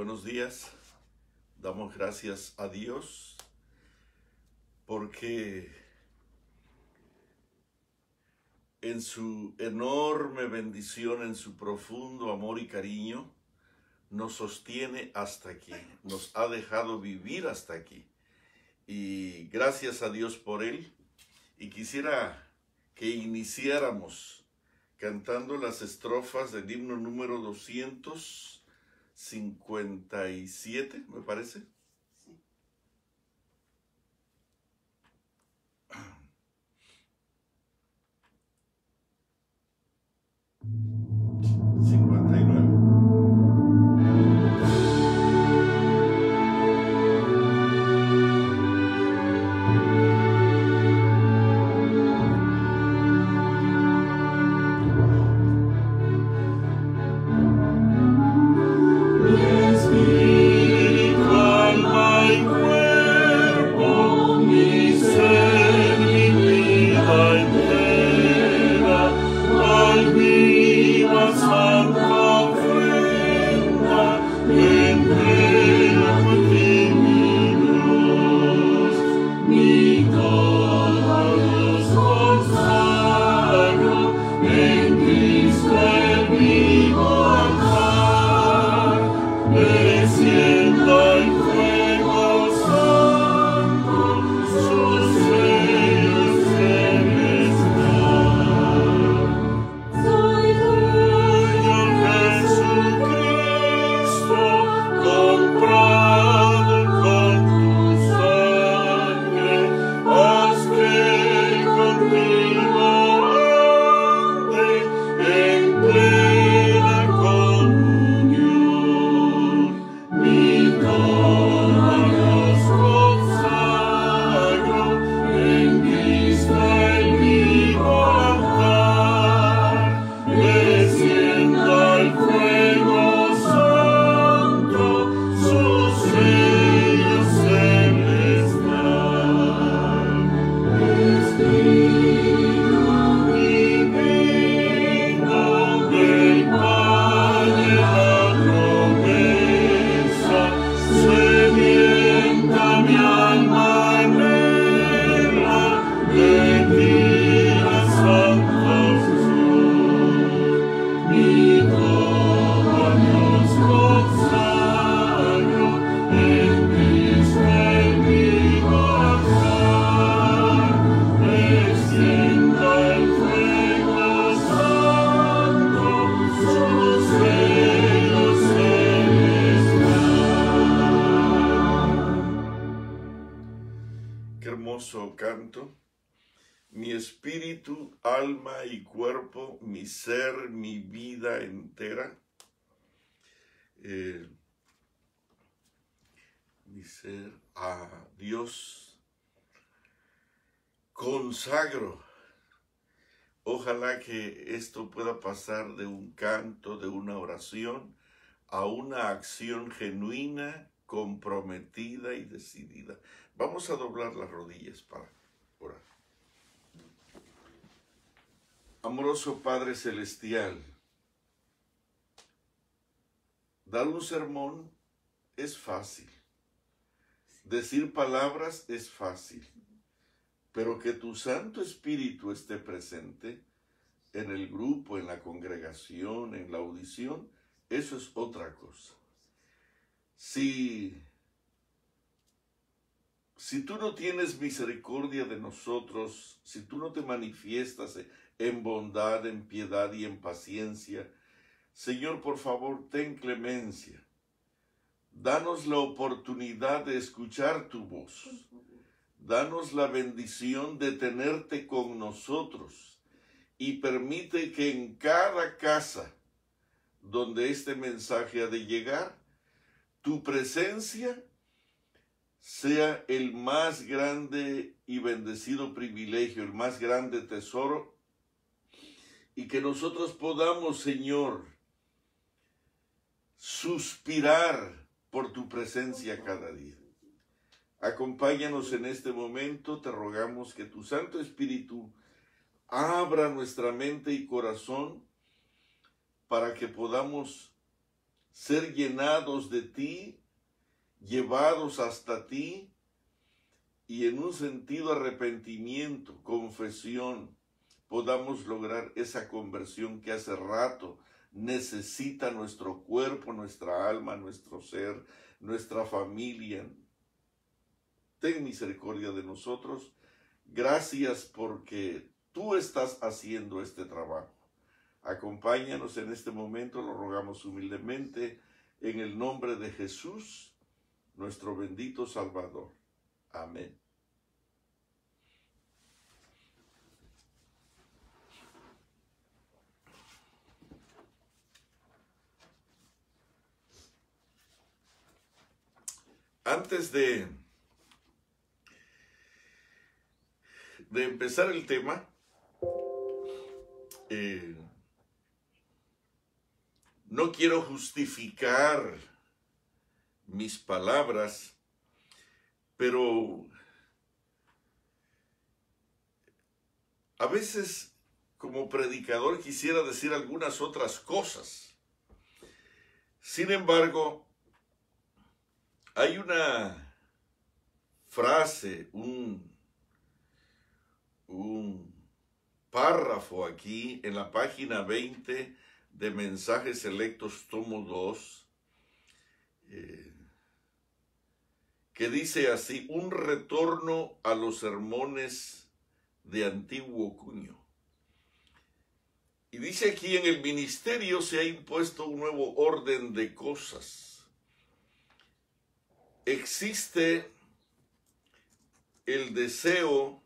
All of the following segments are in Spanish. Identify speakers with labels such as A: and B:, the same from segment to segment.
A: Buenos días. Damos gracias a Dios porque en su enorme bendición, en su profundo amor y cariño, nos sostiene hasta aquí, nos ha dejado vivir hasta aquí. Y gracias a Dios por él. Y quisiera que iniciáramos cantando las estrofas del himno número 257, me parece.
B: Sí.
A: Canto, mi espíritu, alma y cuerpo, mi ser, mi vida entera, mi ser a Dios consagro. Ojalá que esto pueda pasar de un canto, de una oración, a una acción genuina, comprometida y decidida. Vamos a doblar las rodillas para orar. Amoroso Padre Celestial, dar un sermón es fácil, decir palabras es fácil, pero que tu Santo Espíritu esté presente en el grupo, en la congregación, en la audición, eso es otra cosa. Si tú no tienes misericordia de nosotros, si tú no te manifiestas en bondad, en piedad y en paciencia, Señor, por favor, ten clemencia. Danos la oportunidad de escuchar tu voz. Danos la bendición de tenerte con nosotros y permite que en cada casa donde este mensaje ha de llegar, tu presencia sea el más grande y bendecido privilegio, el más grande tesoro, y que nosotros podamos, Señor, suspirar por tu presencia cada día. Acompáñanos en este momento, te rogamos que tu Santo Espíritu abra nuestra mente y corazón para que podamos ser llenados de ti, llevados hasta ti, y en un sentido arrepentimiento, confesión, podamos lograr esa conversión que hace rato necesita nuestro cuerpo, nuestra alma, nuestro ser, nuestra familia. Ten misericordia de nosotros. Gracias porque tú estás haciendo este trabajo. Acompáñanos en este momento, lo rogamos humildemente, en el nombre de Jesús, nuestro bendito Salvador. Amén. Antes de empezar el tema, no quiero justificar mis palabras, pero a veces como predicador quisiera decir algunas otras cosas. Sin embargo, hay una frase, un párrafo aquí en la página 20 de Mensajes Selectos, tomo 2, que dice así: un retorno a los sermones de antiguo cuño. Y dice aquí: en el ministerio se ha impuesto un nuevo orden de cosas. Existe el deseo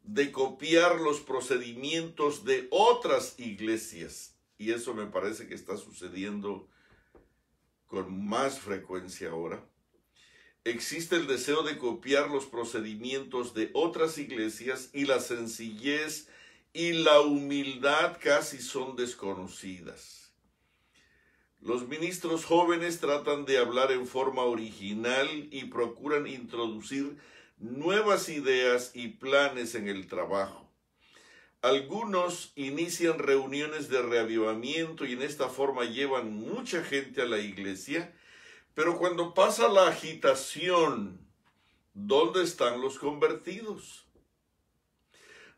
A: de copiar los procedimientos de otras iglesias, y eso me parece que está sucediendo con más frecuencia ahora. Existe el deseo de copiar los procedimientos de otras iglesias, y la sencillez y la humildad casi son desconocidas. Los ministros jóvenes tratan de hablar en forma original y procuran introducir nuevas ideas y planes en el trabajo. Algunos inician reuniones de reavivamiento y en esta forma llevan mucha gente a la iglesia, pero cuando pasa la agitación, ¿dónde están los convertidos?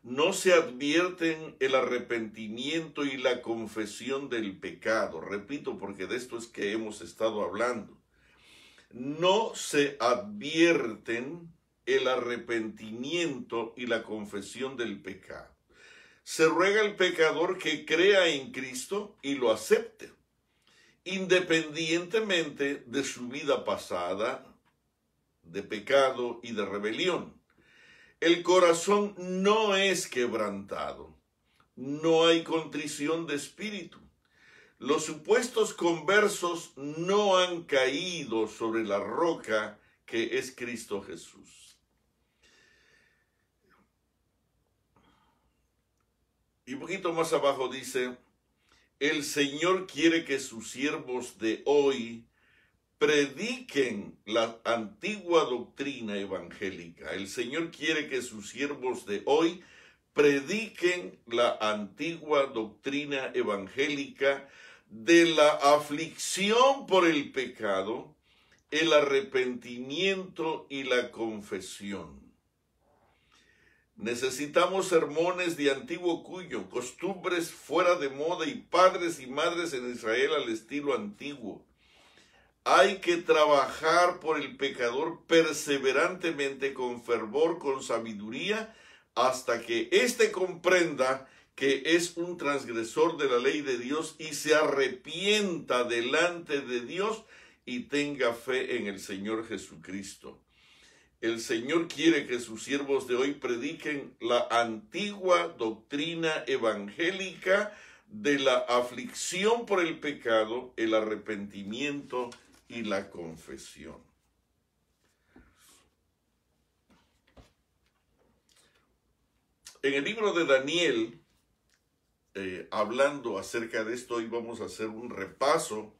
A: No se advierten el arrepentimiento y la confesión del pecado. Repito, porque de esto es que hemos estado hablando. No se advierten el arrepentimiento y la confesión del pecado. Se ruega al pecador que crea en Cristo y lo acepte, independientemente de su vida pasada, de pecado y de rebelión. El corazón no es quebrantado, no hay contrición de espíritu. Los supuestos conversos no han caído sobre la roca que es Cristo Jesús. Y un poquito más abajo dice: el Señor quiere que sus siervos de hoy prediquen la antigua doctrina evangélica. El Señor quiere que sus siervos de hoy prediquen la antigua doctrina evangélica de la aflicción por el pecado, el arrepentimiento y la confesión. Necesitamos sermones de antiguo cuño, costumbres fuera de moda y padres y madres en Israel al estilo antiguo. Hay que trabajar por el pecador perseverantemente, con fervor, con sabiduría, hasta que éste comprenda que es un transgresor de la ley de Dios y se arrepienta delante de Dios y tenga fe en el Señor Jesucristo. El Señor quiere que sus siervos de hoy prediquen la antigua doctrina evangélica de la aflicción por el pecado, el arrepentimiento y la confesión. En el libro de Daniel, hablando acerca de esto, hoy vamos a hacer un repaso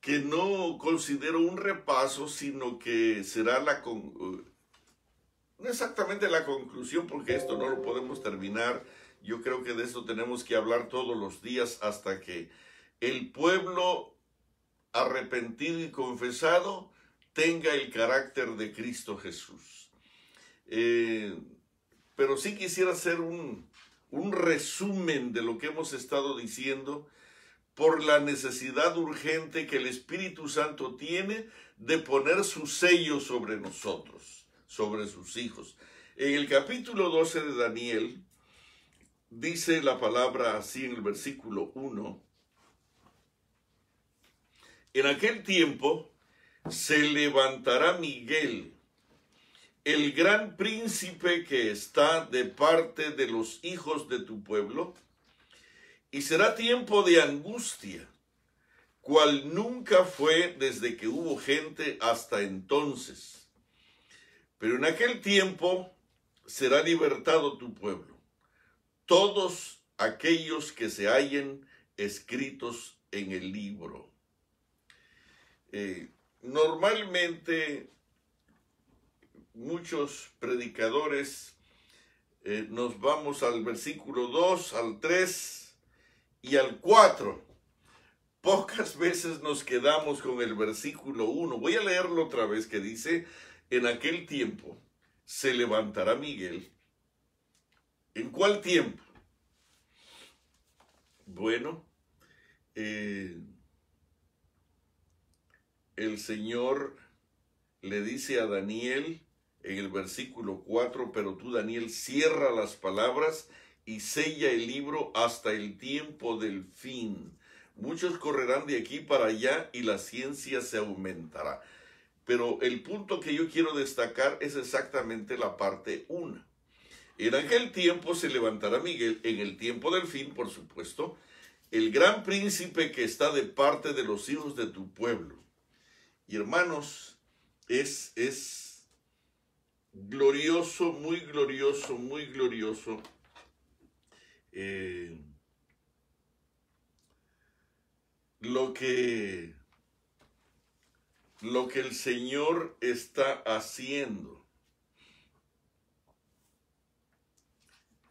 A: que no considero un repaso, sino que será no exactamente la conclusión, porque esto no lo podemos terminar Yo creo que de esto tenemos que hablar todos los días hasta que el pueblo arrepentido y confesado tenga el carácter de Cristo Jesús. Pero sí quisiera hacer un resumen de lo que hemos estado diciendo por la necesidad urgente que el Espíritu Santo tiene de poner su sello sobre nosotros, sobre sus hijos. En el capítulo 12 de Daniel, dice la palabra así en el versículo 1, en aquel tiempo se levantará Miguel, el gran príncipe que está de parte de los hijos de tu pueblo, y será tiempo de angustia, cual nunca fue desde que hubo gente hasta entonces. Pero en aquel tiempo será libertado tu pueblo, todos aquellos que se hallen escritos en el libro. Normalmente muchos predicadores nos vamos al versículo 2, al 3 y al 4. Pocas veces nos quedamos con el versículo 1. Voy a leerlo otra vez, que dice, en aquel tiempo se levantará Miguel. ¿En cuál tiempo? Bueno, el Señor le dice a Daniel en el versículo 4, pero tú, Daniel, cierra las palabras y sella el libro hasta el tiempo del fin. Muchos correrán de aquí para allá y la ciencia se aumentará. Pero el punto que yo quiero destacar es exactamente la parte 1. En aquel tiempo se levantará Miguel, en el tiempo del fin, por supuesto, el gran príncipe que está de parte de los hijos de tu pueblo. Y hermanos, es glorioso, muy glorioso, muy glorioso. Lo que el Señor está haciendo.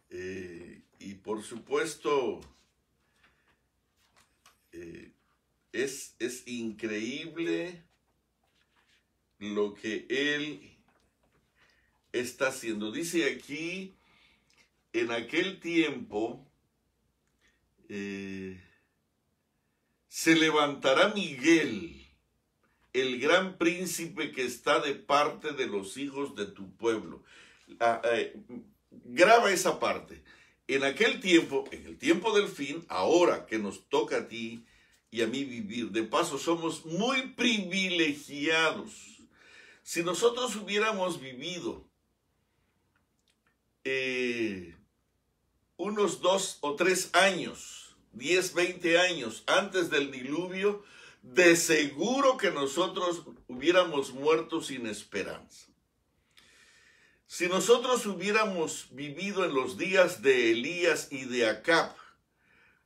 A: Y por supuesto, es increíble lo que Él está haciendo. Dice aquí, en aquel tiempo se levantará Miguel, el gran príncipe que está de parte de los hijos de tu pueblo. Graba esa parte. En aquel tiempo, en el tiempo del fin, ahora que nos toca a ti y a mí vivir, de paso somos muy privilegiados. Si nosotros hubiéramos vivido unos 2 o 3 años, 10, 20 años antes del diluvio, de seguro que nosotros hubiéramos muerto sin esperanza. Si nosotros hubiéramos vivido en los días de Elías y de Acab,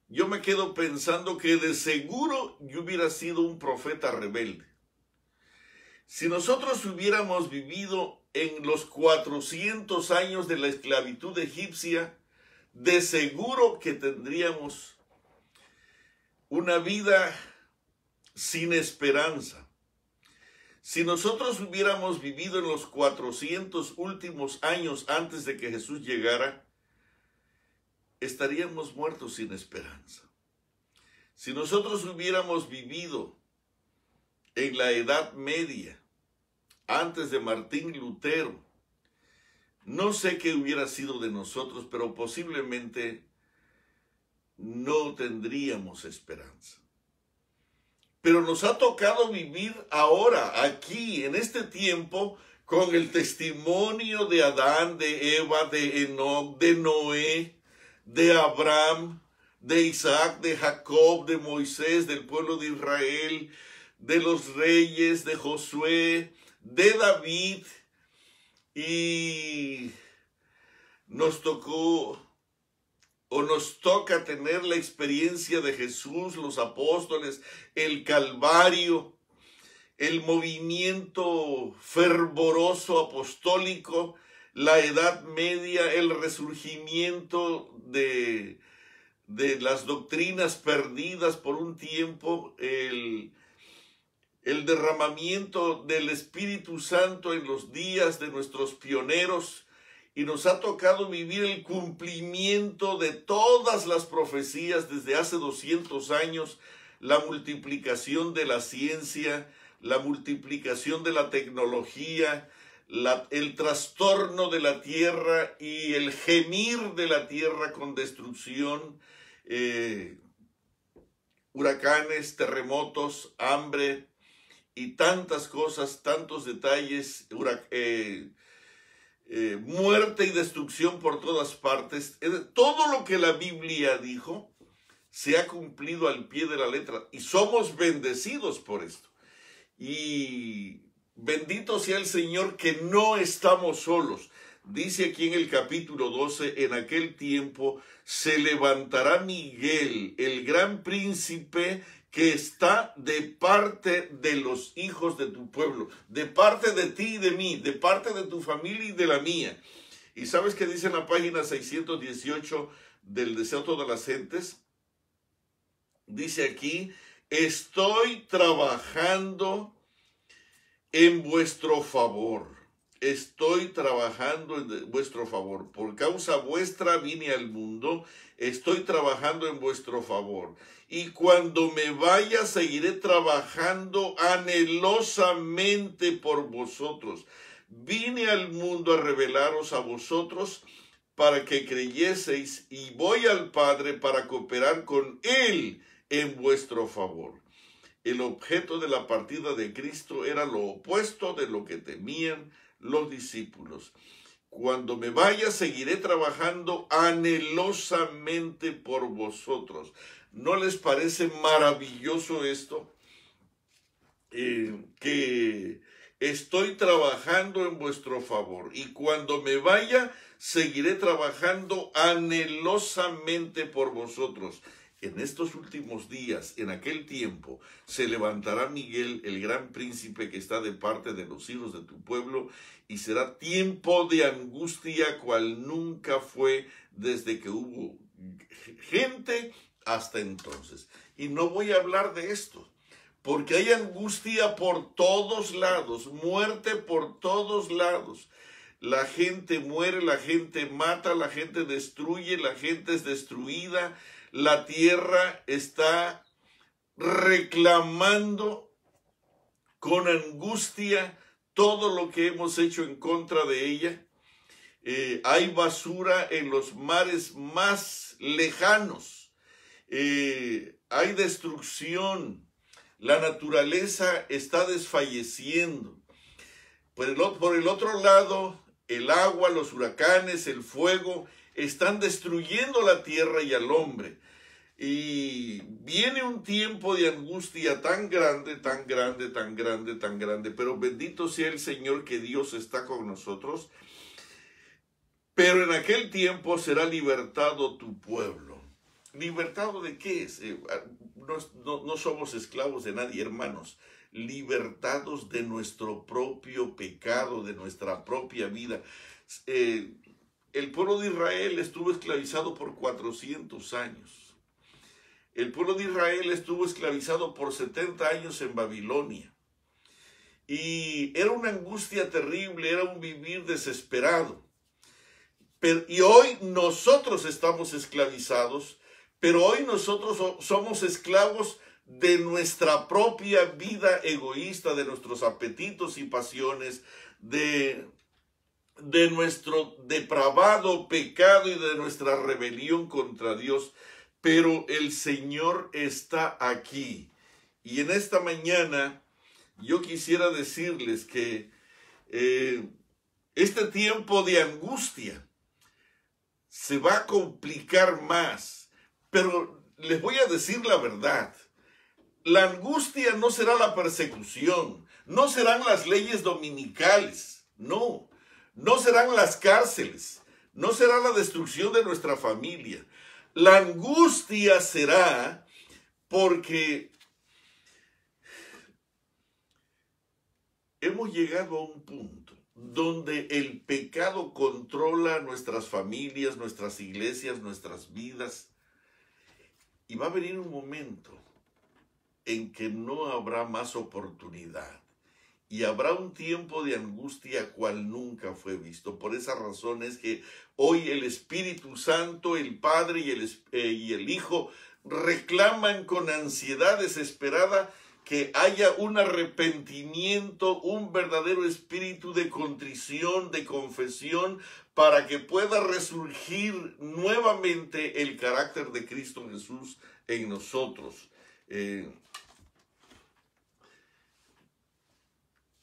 A: yo me quedo pensando que de seguro yo hubiera sido un profeta rebelde. Si nosotros hubiéramos vivido en los 400 años de la esclavitud egipcia, de seguro que tendríamos una vida sin esperanza. Si nosotros hubiéramos vivido en los 400 últimos años antes de que Jesús llegara, estaríamos muertos sin esperanza. Si nosotros hubiéramos vivido en la Edad Media, antes de Martín Lutero, no sé qué hubiera sido de nosotros, pero posiblemente no tendríamos esperanza. Pero nos ha tocado vivir ahora, aquí, en este tiempo, con el testimonio de Adán, de Eva, de Enoc, de Noé, de Abraham, de Isaac, de Jacob, de Moisés, del pueblo de Israel, de los reyes, de Josué, de David, y nos tocó o nos toca tener la experiencia de Jesús, los apóstoles, el Calvario, el movimiento fervoroso apostólico la Edad Media, el resurgimiento de las doctrinas perdidas por un tiempo, el derramamiento del Espíritu Santo en los días de nuestros pioneros, y nos ha tocado vivir el cumplimiento de todas las profecías desde hace 200 años, la multiplicación de la ciencia, la multiplicación de la tecnología, el trastorno de la tierra y el gemir de la tierra con destrucción, huracanes, terremotos, hambre y tantas cosas, tantos detalles, muerte y destrucción por todas partes. Todo lo que la Biblia dijo se ha cumplido al pie de la letra y somos bendecidos por esto. Y bendito sea el Señor que no estamos solos. Dice aquí en el capítulo 12, en aquel tiempo se levantará Miguel, el gran príncipe que está de parte de los hijos de tu pueblo, de parte de ti y de mí, de parte de tu familia y de la mía. ¿Y sabes qué dice en la página 618 del Deseo de todas las gentes? Dice aquí, estoy trabajando en vuestro favor. Estoy trabajando en vuestro favor. Por causa vuestra vine al mundo. Estoy trabajando en vuestro favor. Y cuando me vaya, seguiré trabajando anhelosamente por vosotros. Vine al mundo a revelaros a vosotros para que creyeseis, y voy al Padre para cooperar con Él en vuestro favor. El objeto de la partida de Cristo era lo opuesto de lo que temían los discípulos. Cuando me vaya, seguiré trabajando anhelosamente por vosotros. ¿No les parece maravilloso esto? Que estoy trabajando en vuestro favor. Y cuando me vaya, seguiré trabajando anhelosamente por vosotros. En estos últimos días, en aquel tiempo, se levantará Miguel, el gran príncipe que está de parte de los hijos de tu pueblo, y será tiempo de angustia cual nunca fue desde que hubo gente hasta entonces. Y no voy a hablar de esto, porque hay angustia por todos lados, muerte por todos lados. La gente muere, la gente mata, la gente destruye, la gente es destruida. La tierra está reclamando con angustia todo lo que hemos hecho en contra de ella. Hay basura en los mares más lejanos. Hay destrucción. La naturaleza está desfalleciendo. Por el otro lado, el agua, los huracanes, el fuego están destruyendo la tierra y al hombre. Y viene un tiempo de angustia tan grande, tan grande, tan grande, tan grande. Pero bendito sea el Señor que Dios está con nosotros. Pero en aquel tiempo será libertado tu pueblo. ¿Libertado de qué es? No somos esclavos de nadie, hermanos. Libertados de nuestro propio pecado, de nuestra propia vida. El pueblo de Israel estuvo esclavizado por 400 años. El pueblo de Israel estuvo esclavizado por 70 años en Babilonia. Y era una angustia terrible, era un vivir desesperado. Y hoy nosotros estamos esclavizados, pero hoy nosotros somos esclavos de nuestra propia vida egoísta, de nuestros apetitos y pasiones, de nuestro depravado pecado y de nuestra rebelión contra Dios. Pero el Señor está aquí. Y en esta mañana yo quisiera decirles que este tiempo de angustia se va a complicar más. Pero les voy a decir la verdad. La angustia no será la persecución, no serán las leyes dominicales, no serán las cárceles, no será la destrucción de nuestra familia. La angustia será porque hemos llegado a un punto donde el pecado controla nuestras familias, nuestras iglesias, nuestras vidas. Y va a venir un momento en que no habrá más oportunidad. Y habrá un tiempo de angustia cual nunca fue visto. Por esa razón es que hoy el Espíritu Santo, el Padre y el Hijo reclaman con ansiedad desesperada que haya un arrepentimiento, un verdadero espíritu de contrición, de confesión, para que pueda resurgir nuevamente el carácter de Cristo Jesús en nosotros.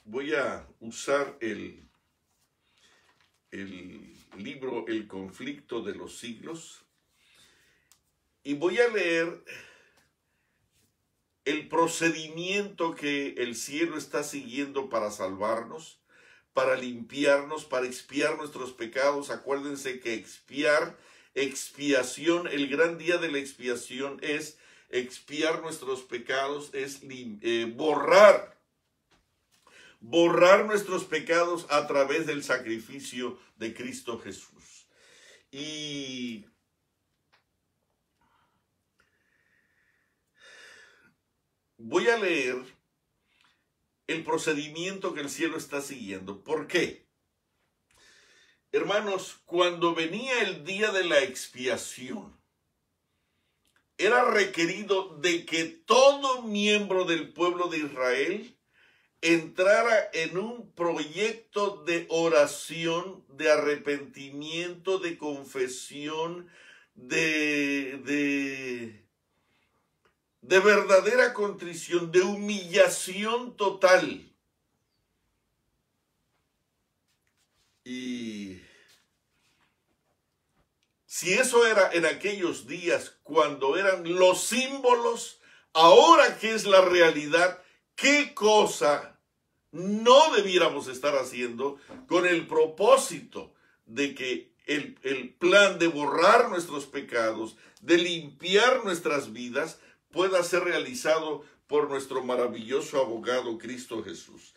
A: Voy a usar el libro El conflicto de los siglos y voy a leer el procedimiento que el cielo está siguiendo para salvarnos, para limpiarnos, para expiar nuestros pecados. Acuérdense que expiación, el gran día de la expiación es expiar nuestros pecados, es borrar nuestros pecados a través del sacrificio de Cristo Jesús. Y voy a leer el procedimiento que el cielo está siguiendo. ¿Por qué? Hermanos, cuando venía el día de la expiación, era requerido de que todo miembro del pueblo de Israel entrara en un proyecto de oración, de arrepentimiento, de confesión, de verdadera contrición, de humillación total. Y si eso era en aquellos días cuando eran los símbolos, ahora que es la realidad, ¿qué cosa no debiéramos estar haciendo con el propósito de que el plan de borrar nuestros pecados, de limpiar nuestras vidas, pueda ser realizado por nuestro maravilloso abogado Cristo Jesús?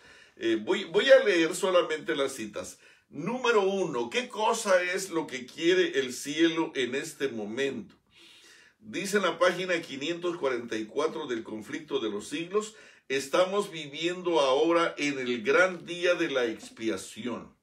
A: Voy a leer solamente las citas. Número 1, ¿qué cosa es lo que quiere el cielo en este momento? Dice en la página 544 del conflicto de los siglos: estamos viviendo ahora en el gran día de la expiación.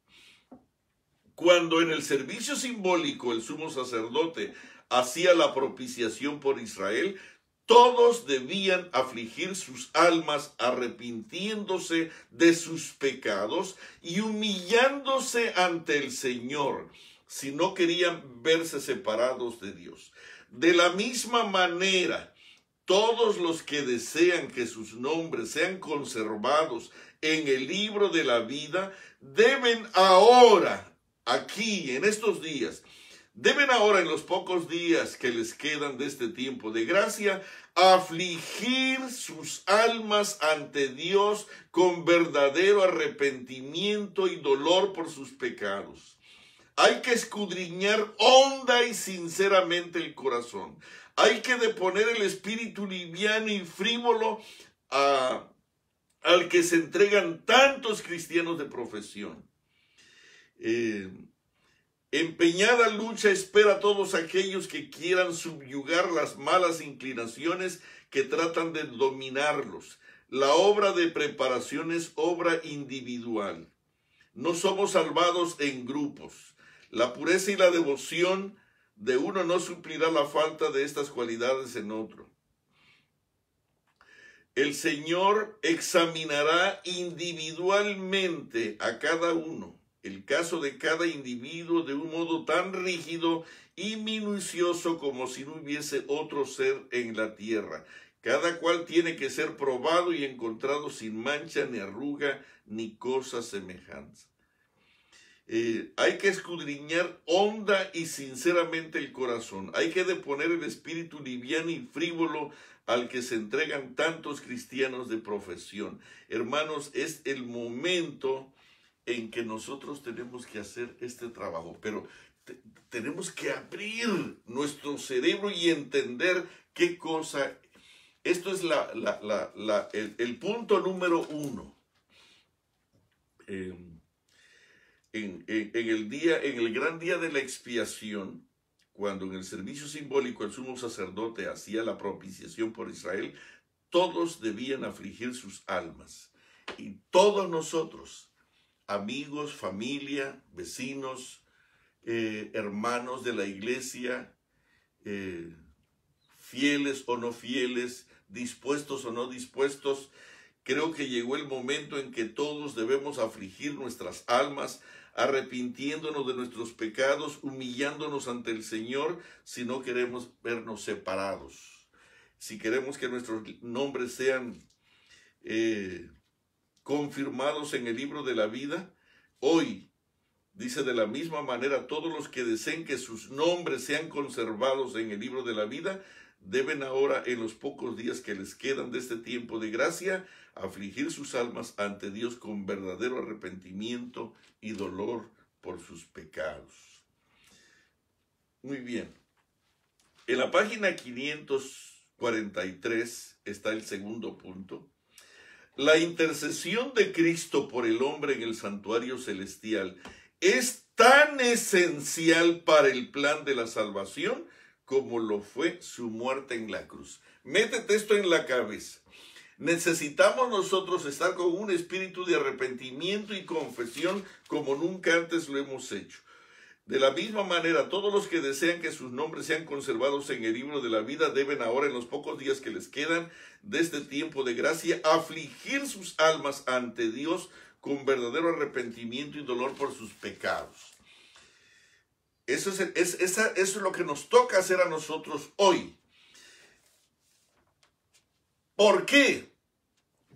A: Cuando en el servicio simbólico el sumo sacerdote hacía la propiciación por Israel, todos debían afligir sus almas arrepintiéndose de sus pecados y humillándose ante el Señor, si no querían verse separados de Dios. De la misma manera, todos los que desean que sus nombres sean conservados en el libro de la vida, deben ahora, aquí, en estos días, deben ahora, en los pocos días que les quedan de este tiempo de gracia, afligir sus almas ante Dios con verdadero arrepentimiento y dolor por sus pecados. Hay que escudriñar honda y sinceramente el corazón. Hay que deponer el espíritu liviano y frívolo al que se entregan tantos cristianos de profesión. Empeñada lucha espera a todos aquellos que quieran subyugar las malas inclinaciones que tratan de dominarlos. La obra de preparación es obra individual. No somos salvados en grupos. La pureza y la devoción de uno no suplirá la falta de estas cualidades en otro. El Señor examinará individualmente a cada uno, el caso de cada individuo, de un modo tan rígido y minucioso como si no hubiese otro ser en la tierra. Cada cual tiene que ser probado y encontrado sin mancha, ni arruga, ni cosa semejante. Hay que escudriñar honda y sinceramente el corazón. Hay que deponer el espíritu liviano y frívolo al que se entregan tantos cristianos de profesión. Hermanos, es el momento en que nosotros tenemos que hacer este trabajo, pero tenemos que abrir nuestro cerebro y entender qué cosa. Esto es el punto número 1. en el gran día de la expiación, cuando en el servicio simbólico el sumo sacerdote hacía la propiciación por Israel, todos debían afligir sus almas. Y todos nosotros, amigos, familia, vecinos, hermanos de la iglesia, fieles o no fieles, dispuestos o no dispuestos, creo que llegó el momento en que todos debemos afligir nuestras almas, arrepintiéndonos de nuestros pecados, humillándonos ante el Señor, si no queremos vernos separados. Si queremos que nuestros nombres sean confirmados en el libro de la vida, hoy, dice de la misma manera, todos los que deseen que sus nombres sean conservados en el libro de la vida, deben ahora, en los pocos días que les quedan de este tiempo de gracia, afligir sus almas ante Dios con verdadero arrepentimiento y dolor por sus pecados. Muy bien. En la página 543 está el segundo punto. La intercesión de Cristo por el hombre en el santuario celestial es tan esencial para el plan de la salvación como lo fue su muerte en la cruz. Métete esto en la cabeza. Necesitamos nosotros estar con un espíritu de arrepentimiento y confesión como nunca antes lo hemos hecho. De la misma manera, todos los que desean que sus nombres sean conservados en el libro de la vida deben ahora, en los pocos días que les quedan de este tiempo de gracia, afligir sus almas ante Dios con verdadero arrepentimiento y dolor por sus pecados. Eso es lo que nos toca hacer a nosotros hoy. ¿Por qué?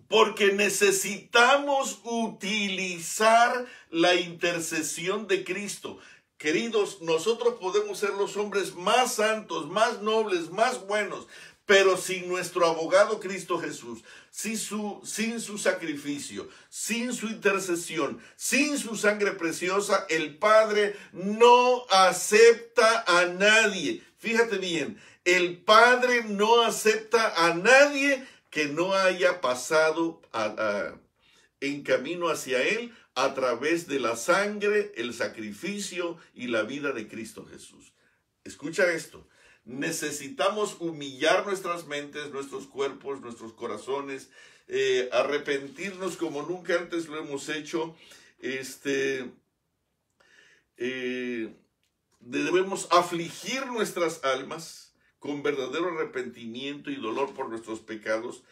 A: Porque necesitamos utilizar la intercesión de Cristo. Queridos, nosotros podemos ser los hombres más santos, más nobles, más buenos, pero sin nuestro abogado Cristo Jesús, sin su sacrificio, sin su intercesión, sin su sangre preciosa, el Padre no acepta a nadie. Fíjate bien, el Padre no acepta a nadie que no haya pasado en camino hacia Él a través de la sangre, el sacrificio y la vida de Cristo Jesús. Escucha esto. Necesitamos humillar nuestras mentes, nuestros cuerpos, nuestros corazones, arrepentirnos como nunca antes lo hemos hecho. Debemos afligir nuestras almas con verdadero arrepentimiento y dolor por nuestros pecados,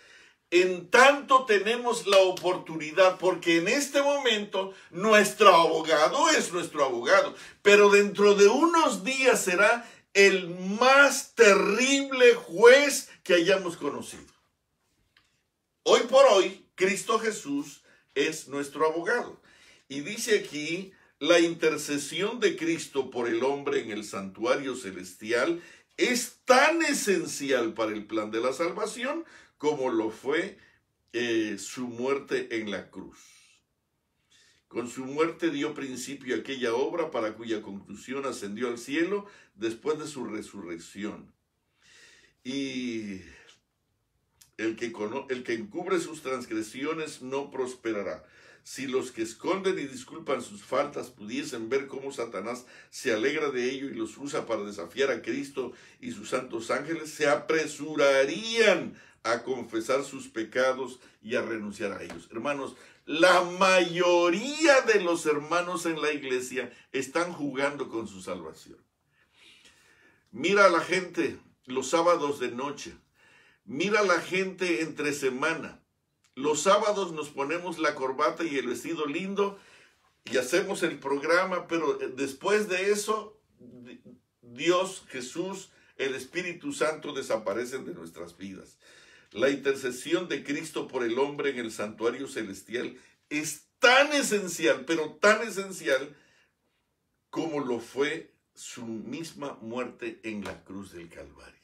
A: en tanto tenemos la oportunidad, porque en este momento nuestro abogado es nuestro abogado, pero dentro de unos días será el más terrible juez que hayamos conocido. Hoy por hoy, Cristo Jesús es nuestro abogado. Y dice aquí, la intercesión de Cristo por el hombre en el santuario celestial es tan esencial para el plan de la salvación como lo fue su muerte en la cruz. Con su muerte dio principio a aquella obra para cuya conclusión ascendió al cielo después de su resurrección. Y el que encubre sus transgresiones no prosperará. Si los que esconden y disculpan sus faltas pudiesen ver cómo Satanás se alegra de ello y los usa para desafiar a Cristo y sus santos ángeles, se apresurarían a confesar sus pecados y a renunciar a ellos. Hermanos, la mayoría de los hermanos en la iglesia están jugando con su salvación. Mira a la gente los sábados de noche. Mira a la gente entre semana. Los sábados nos ponemos la corbata y el vestido lindo y hacemos el programa, pero después de eso, Dios, Jesús, el Espíritu Santo desaparecen de nuestras vidas. La intercesión de Cristo por el hombre en el santuario celestial es tan esencial, pero tan esencial como lo fue su misma muerte en la cruz del Calvario.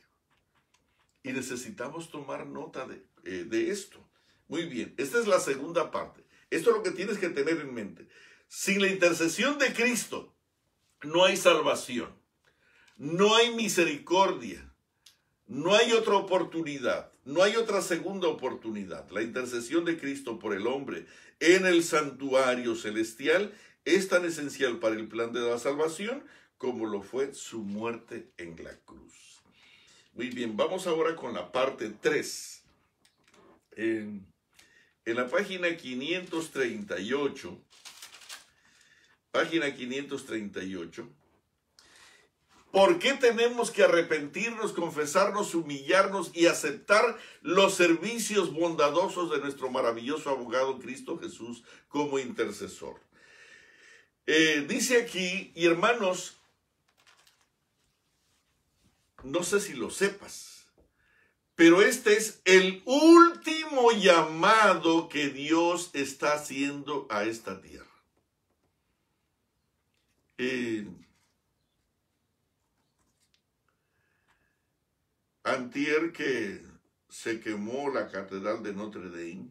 A: Y necesitamos tomar nota de esto. Muy bien, esta es la segunda parte. Esto es lo que tienes que tener en mente. Sin la intercesión de Cristo no hay salvación, no hay misericordia, no hay otra oportunidad, no hay otra segunda oportunidad. La intercesión de Cristo por el hombre en el santuario celestial es tan esencial para el plan de la salvación como lo fue su muerte en la cruz. Muy bien, vamos ahora con la parte 3. En la página 538, ¿por qué tenemos que arrepentirnos, confesarnos, humillarnos y aceptar los servicios bondadosos de nuestro maravilloso abogado Cristo Jesús como intercesor? Dice aquí, y hermanos, no sé si lo sepas, pero este es el último llamado que Dios está haciendo a esta tierra. Antier que se quemó la catedral de Notre Dame,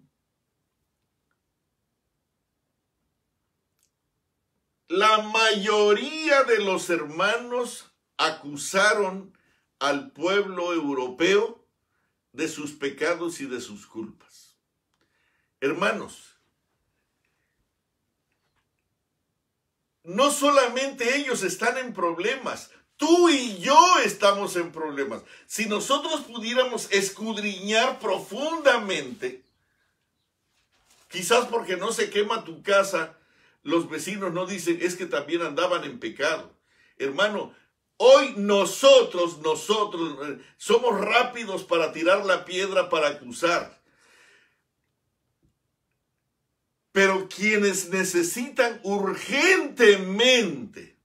A: la mayoría de los hermanos acusaron al pueblo europeo de sus pecados y de sus culpas. Hermanos, no solamente ellos están en problemas, tú y yo estamos en problemas. Si nosotros pudiéramos escudriñar profundamente, quizás porque no se quema tu casa, los vecinos no dicen, es que también andaban en pecado. Hermano, hoy nosotros somos rápidos para tirar la piedra, para acusar. Pero quienes necesitan urgentemente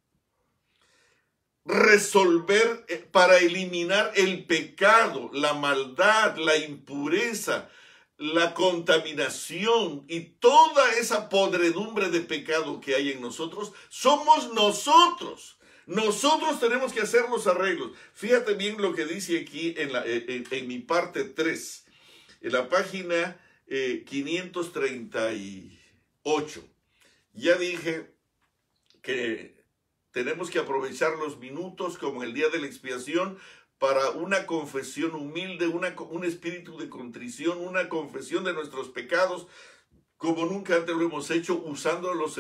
A: resolver para eliminar el pecado, la maldad, la impureza, la contaminación y toda esa podredumbre de pecado que hay en nosotros, somos nosotros. Nosotros tenemos que hacer los arreglos. Fíjate bien lo que dice aquí en mi parte 3, en la página 538. Ya dije que tenemos que aprovechar los minutos como el día de la expiación para una confesión humilde, un espíritu de contrición, una confesión de nuestros pecados, como nunca antes lo hemos hecho, usando los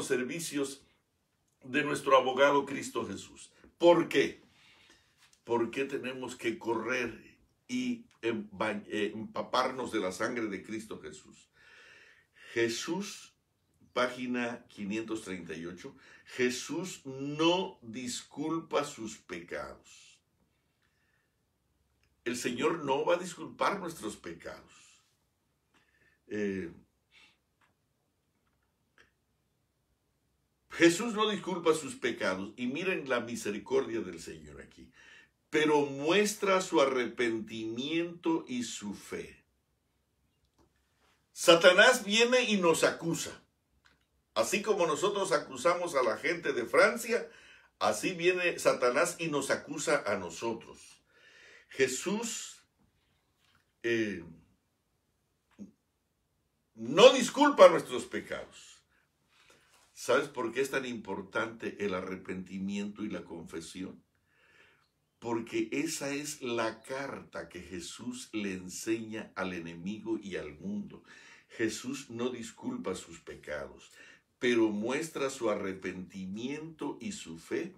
A: servicios de nuestro abogado Cristo Jesús. ¿Por qué? ¿Por qué tenemos que correr y empaparnos de la sangre de Cristo Jesús? Jesús, página 538, Jesús no disculpa sus pecados. El Señor no va a disculpar nuestros pecados. Jesús no disculpa sus pecados, y miren la misericordia del Señor aquí, pero muestra su arrepentimiento y su fe. Satanás viene y nos acusa. Así como nosotros acusamos a la gente de Francia, así viene Satanás y nos acusa a nosotros. Jesús no disculpa nuestros pecados. ¿Sabes por qué es tan importante el arrepentimiento y la confesión? Porque esa es la carta que Jesús le enseña al enemigo y al mundo. Jesús no disculpa sus pecados, pero muestra su arrepentimiento y su fe,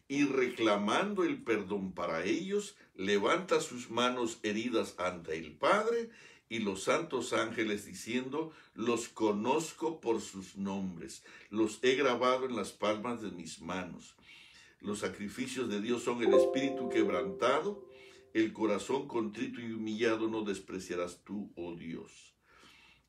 A: y reclamando el perdón para ellos, levanta sus manos heridas ante el Padre y los santos ángeles diciendo, los conozco por sus nombres, los he grabado en las palmas de mis manos. Los sacrificios de Dios son el espíritu quebrantado, el corazón contrito y humillado no despreciarás tú, oh Dios.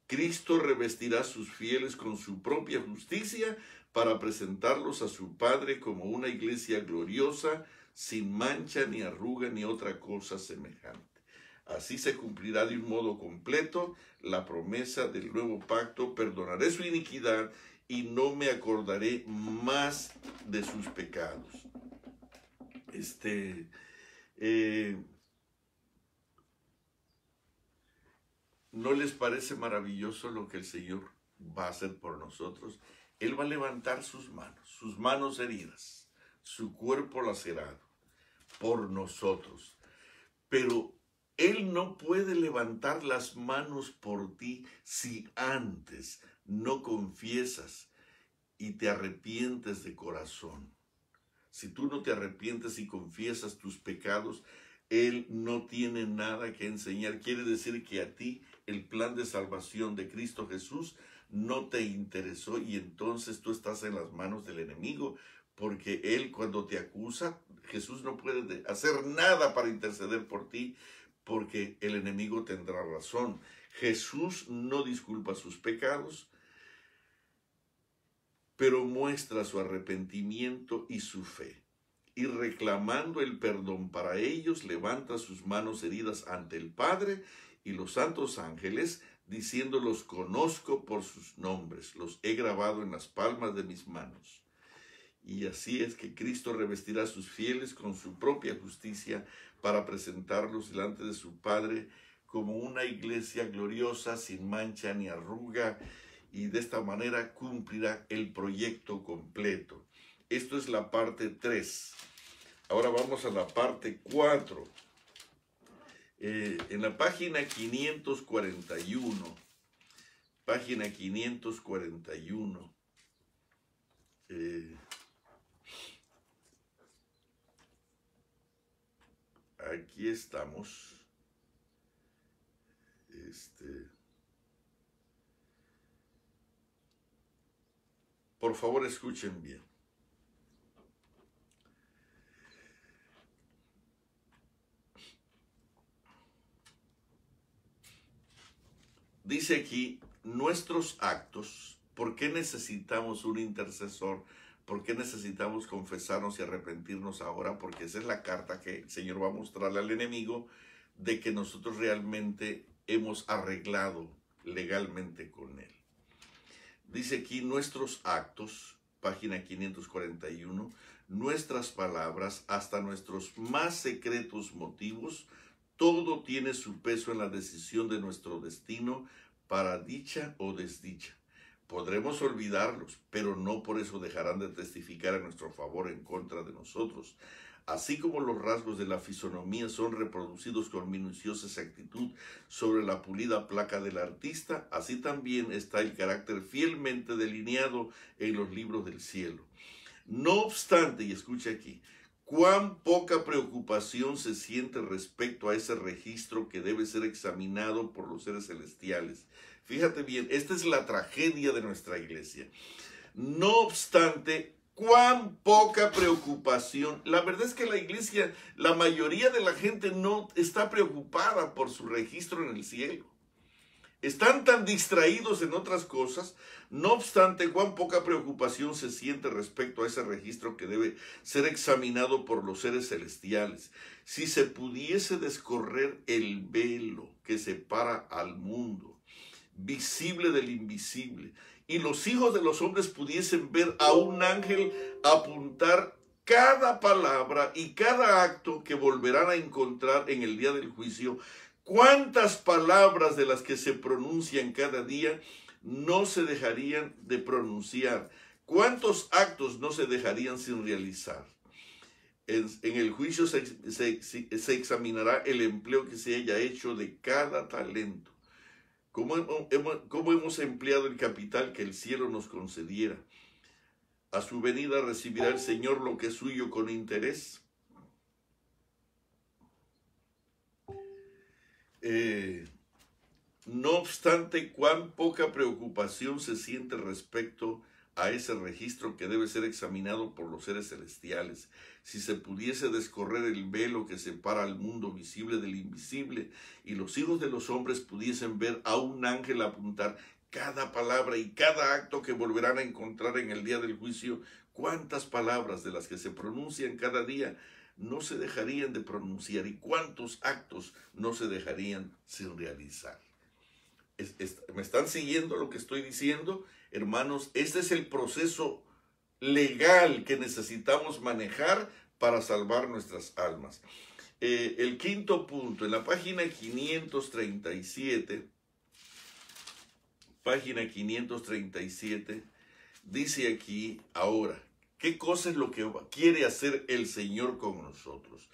A: Cristo revestirá a sus fieles con su propia justicia para presentarlos a su Padre como una iglesia gloriosa, sin mancha ni arruga ni otra cosa semejante. Así se cumplirá de un modo completo la promesa del nuevo pacto: perdonaré su iniquidad y no me acordaré más de sus pecados. ¿No les parece maravilloso lo que el Señor va a hacer por nosotros? Él va a levantar sus manos heridas, su cuerpo lacerado por nosotros. Pero Él no puede levantar las manos por ti si antes no confiesas y te arrepientes de corazón. Si tú no te arrepientes y confiesas tus pecados, Él no tiene nada que enseñar. Quiere decir que a ti el plan de salvación de Cristo Jesús no te interesó y entonces tú estás en las manos del enemigo, porque Él cuando te acusa, Jesús no puede hacer nada para interceder por ti, porque el enemigo tendrá razón. Jesús no disculpa sus pecados, pero muestra su arrepentimiento y su fe. Y reclamando el perdón para ellos, levanta sus manos heridas ante el Padre y los santos ángeles, diciendo: los conozco por sus nombres, los he grabado en las palmas de mis manos. Y así es que Cristo revestirá a sus fieles con su propia justicia para presentarlos delante de su Padre como una iglesia gloriosa, sin mancha ni arruga, y de esta manera cumplirá el proyecto completo. Esto es la parte 3. Ahora vamos a la parte 4. En la página 541, aquí estamos. Por favor, escuchen bien. Dice aquí, nuestros actos. ¿Por qué necesitamos un intercesor? ¿Por qué necesitamos confesarnos y arrepentirnos ahora? Porque esa es la carta que el Señor va a mostrarle al enemigo de que nosotros realmente hemos arreglado legalmente con Él. Dice aquí, nuestros actos, página 541, nuestras palabras, hasta nuestros más secretos motivos, todo tiene su peso en la decisión de nuestro destino para dicha o desdicha. Podremos olvidarlos, pero no por eso dejarán de testificar a nuestro favor en contra de nosotros. Así como los rasgos de la fisonomía son reproducidos con minuciosa exactitud sobre la pulida placa del artista, así también está el carácter fielmente delineado en los libros del cielo. No obstante, y escucha aquí, cuán poca preocupación se siente respecto a ese registro que debe ser examinado por los seres celestiales. Fíjate bien, esta es la tragedia de nuestra iglesia. No obstante, cuán poca preocupación. La verdad es que la iglesia, la mayoría de la gente no está preocupada por su registro en el cielo. Están tan distraídos en otras cosas. No obstante, cuán poca preocupación se siente respecto a ese registro que debe ser examinado por los seres celestiales. Si se pudiese descorrer el velo que separa al mundo, visible del invisible, y los hijos de los hombres pudiesen ver a un ángel apuntar cada palabra y cada acto que volverán a encontrar en el día del juicio, ¿cuántas palabras de las que se pronuncian cada día no se dejarían de pronunciar? ¿Cuántos actos no se dejarían sin realizar? En el juicio se examinará el empleo que se haya hecho de cada talento. ¿Cómo hemos empleado el capital que el cielo nos concediera? A su venida recibirá el Señor lo que es suyo con interés. No obstante, cuán poca preocupación se siente respecto a ese registro que debe ser examinado por los seres celestiales. Si se pudiese descorrer el velo que separa al mundo visible del invisible y los hijos de los hombres pudiesen ver a un ángel apuntar cada palabra y cada acto que volverán a encontrar en el día del juicio, ¿cuántas palabras de las que se pronuncian cada día no se dejarían de pronunciar y cuántos actos no se dejarían sin realizar? ¿Me están siguiendo lo que estoy diciendo? Hermanos, este es el proceso legal que necesitamos manejar para salvar nuestras almas. El quinto punto, en la página 537, dice aquí, ahora, ¿qué cosa es lo que quiere hacer el Señor con nosotros?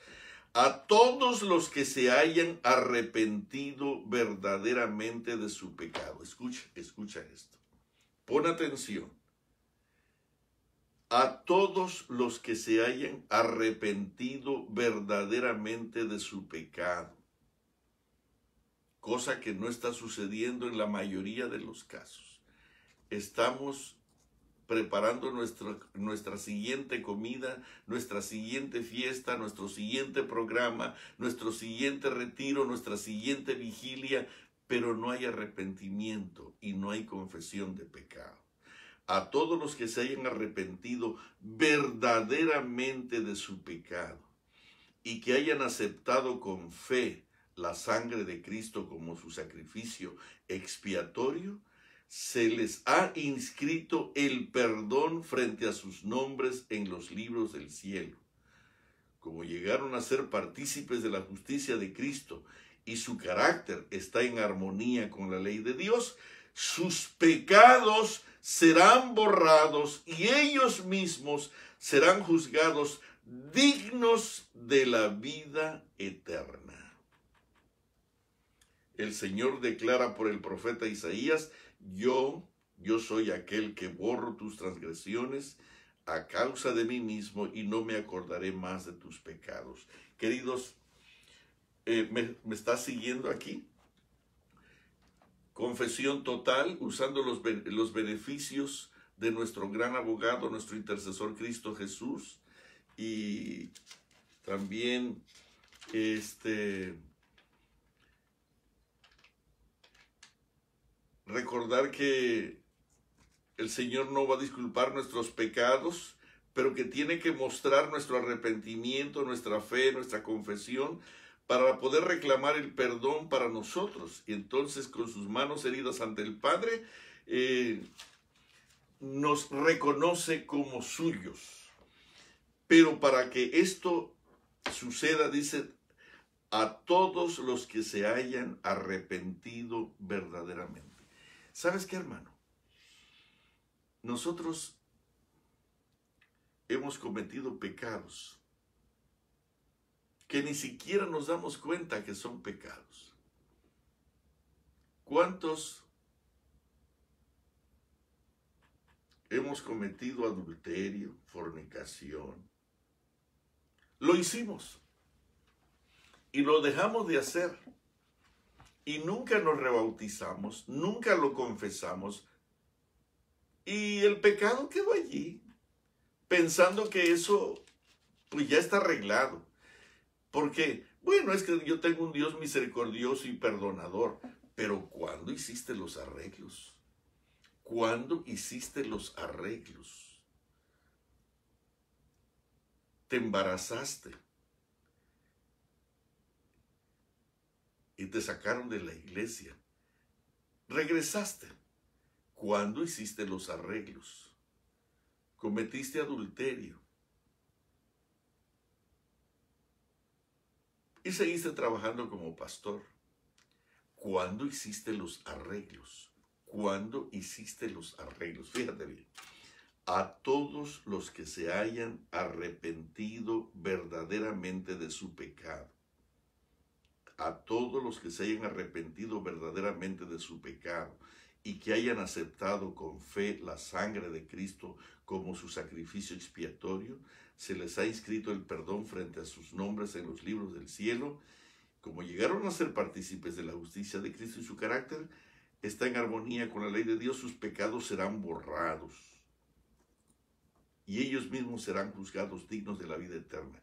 A: A todos los que se hayan arrepentido verdaderamente de su pecado. Escucha esto. Pon atención. a todos los que se hayan arrepentido verdaderamente de su pecado, cosa que no está sucediendo en la mayoría de los casos. Estamos preparando nuestra siguiente comida, nuestra siguiente fiesta, nuestro siguiente programa, nuestro siguiente retiro, nuestra siguiente vigilia, pero no hay arrepentimiento y no hay confesión de pecado. A todos los que se hayan arrepentido verdaderamente de su pecado y que hayan aceptado con fe la sangre de Cristo como su sacrificio expiatorio, se les ha inscrito el perdón frente a sus nombres en los libros del cielo. Como llegaron a ser partícipes de la justicia de Cristo y su carácter está en armonía con la ley de Dios, sus pecados serán borrados y ellos mismos serán juzgados dignos de la vida eterna. El Señor declara por el profeta Isaías: Yo soy aquel que borro tus transgresiones a causa de mí mismo y no me acordaré más de tus pecados. Queridos, ¿me está siguiendo aquí? Confesión total, usando los beneficios de nuestro gran abogado, nuestro intercesor Cristo Jesús. Y también recordar que el Señor no va a disculpar nuestros pecados, pero que tiene que mostrar nuestro arrepentimiento, nuestra fe, nuestra confesión, para poder reclamar el perdón para nosotros. Y entonces, con sus manos heridas ante el Padre, nos reconoce como suyos. Pero para que esto suceda, dice, a todos los que se hayan arrepentido verdaderamente. ¿Sabes qué, hermano? Nosotros hemos cometido pecados que ni siquiera nos damos cuenta que son pecados. ¿Cuántos hemos cometido adulterio, fornicación? Lo hicimos y lo dejamos de hacer y nunca nos rebautizamos, nunca lo confesamos y el pecado quedó allí, pensando que eso pues ya está arreglado. Porque, bueno, es que yo tengo un Dios misericordioso y perdonador. Pero ¿cuándo hiciste los arreglos? ¿Cuándo hiciste los arreglos? Te embarazaste y te sacaron de la iglesia. Regresaste. ¿Cuándo hiciste los arreglos? Cometiste adulterio. Y seguiste trabajando como pastor. ¿Cuándo hiciste los arreglos? ¿Cuándo hiciste los arreglos? Fíjate bien. A todos los que se hayan arrepentido verdaderamente de su pecado. A todos los que se hayan arrepentido verdaderamente de su pecado y que hayan aceptado con fe la sangre de Cristo como su sacrificio expiatorio, se les ha inscrito el perdón frente a sus nombres en los libros del cielo. Como llegaron a ser partícipes de la justicia de Cristo y su carácter está en armonía con la ley de Dios, sus pecados serán borrados y ellos mismos serán juzgados dignos de la vida eterna.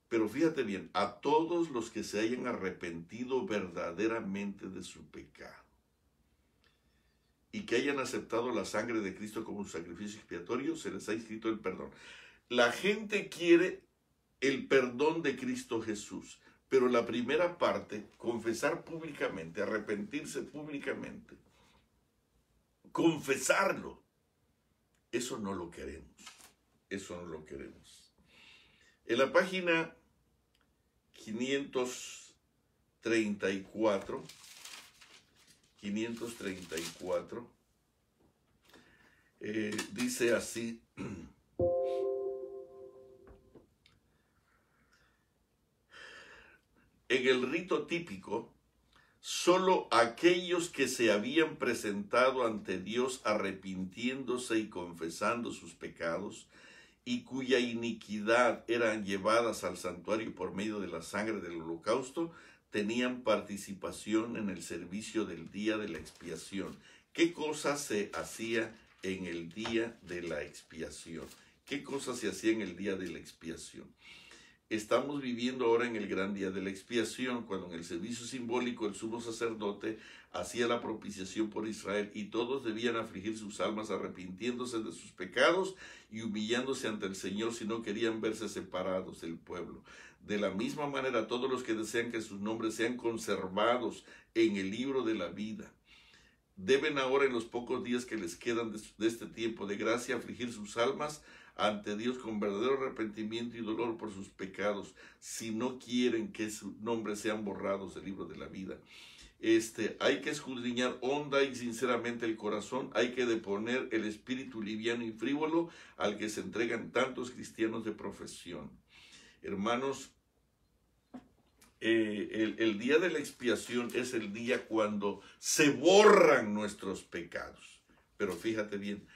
A: Pero fíjate bien, a todos los que se hayan arrepentido verdaderamente de su pecado y que hayan aceptado la sangre de Cristo como su sacrificio expiatorio, se les ha inscrito el perdón. La gente quiere el perdón de Cristo Jesús, pero la primera parte, confesar públicamente, arrepentirse públicamente, confesarlo, eso no lo queremos, eso no lo queremos. En la página 534, dice así: en el rito típico, solo aquellos que se habían presentado ante Dios arrepintiéndose y confesando sus pecados y cuya iniquidad eran llevadas al santuario por medio de la sangre del holocausto, tenían participación en el servicio del día de la expiación. ¿Qué cosa se hacía en el día de la expiación? ¿Qué cosa se hacía en el día de la expiación? Estamos viviendo ahora en el gran día de la expiación, cuando en el servicio simbólico el sumo sacerdote hacía la propiciación por Israel y todos debían afligir sus almas arrepintiéndose de sus pecados y humillándose ante el Señor si no querían verse separados del pueblo. De la misma manera, todos los que desean que sus nombres sean conservados en el libro de la vida deben ahora, en los pocos días que les quedan de este tiempo de gracia, afligir sus almas ante Dios con verdadero arrepentimiento y dolor por sus pecados, si no quieren que sus nombres sean borrados del libro de la vida. Hay que escudriñar honda y sinceramente el corazón, hay que deponer el espíritu liviano y frívolo al que se entregan tantos cristianos de profesión. Hermanos, el día de la expiación es el día cuando se borran nuestros pecados. Pero fíjate bien,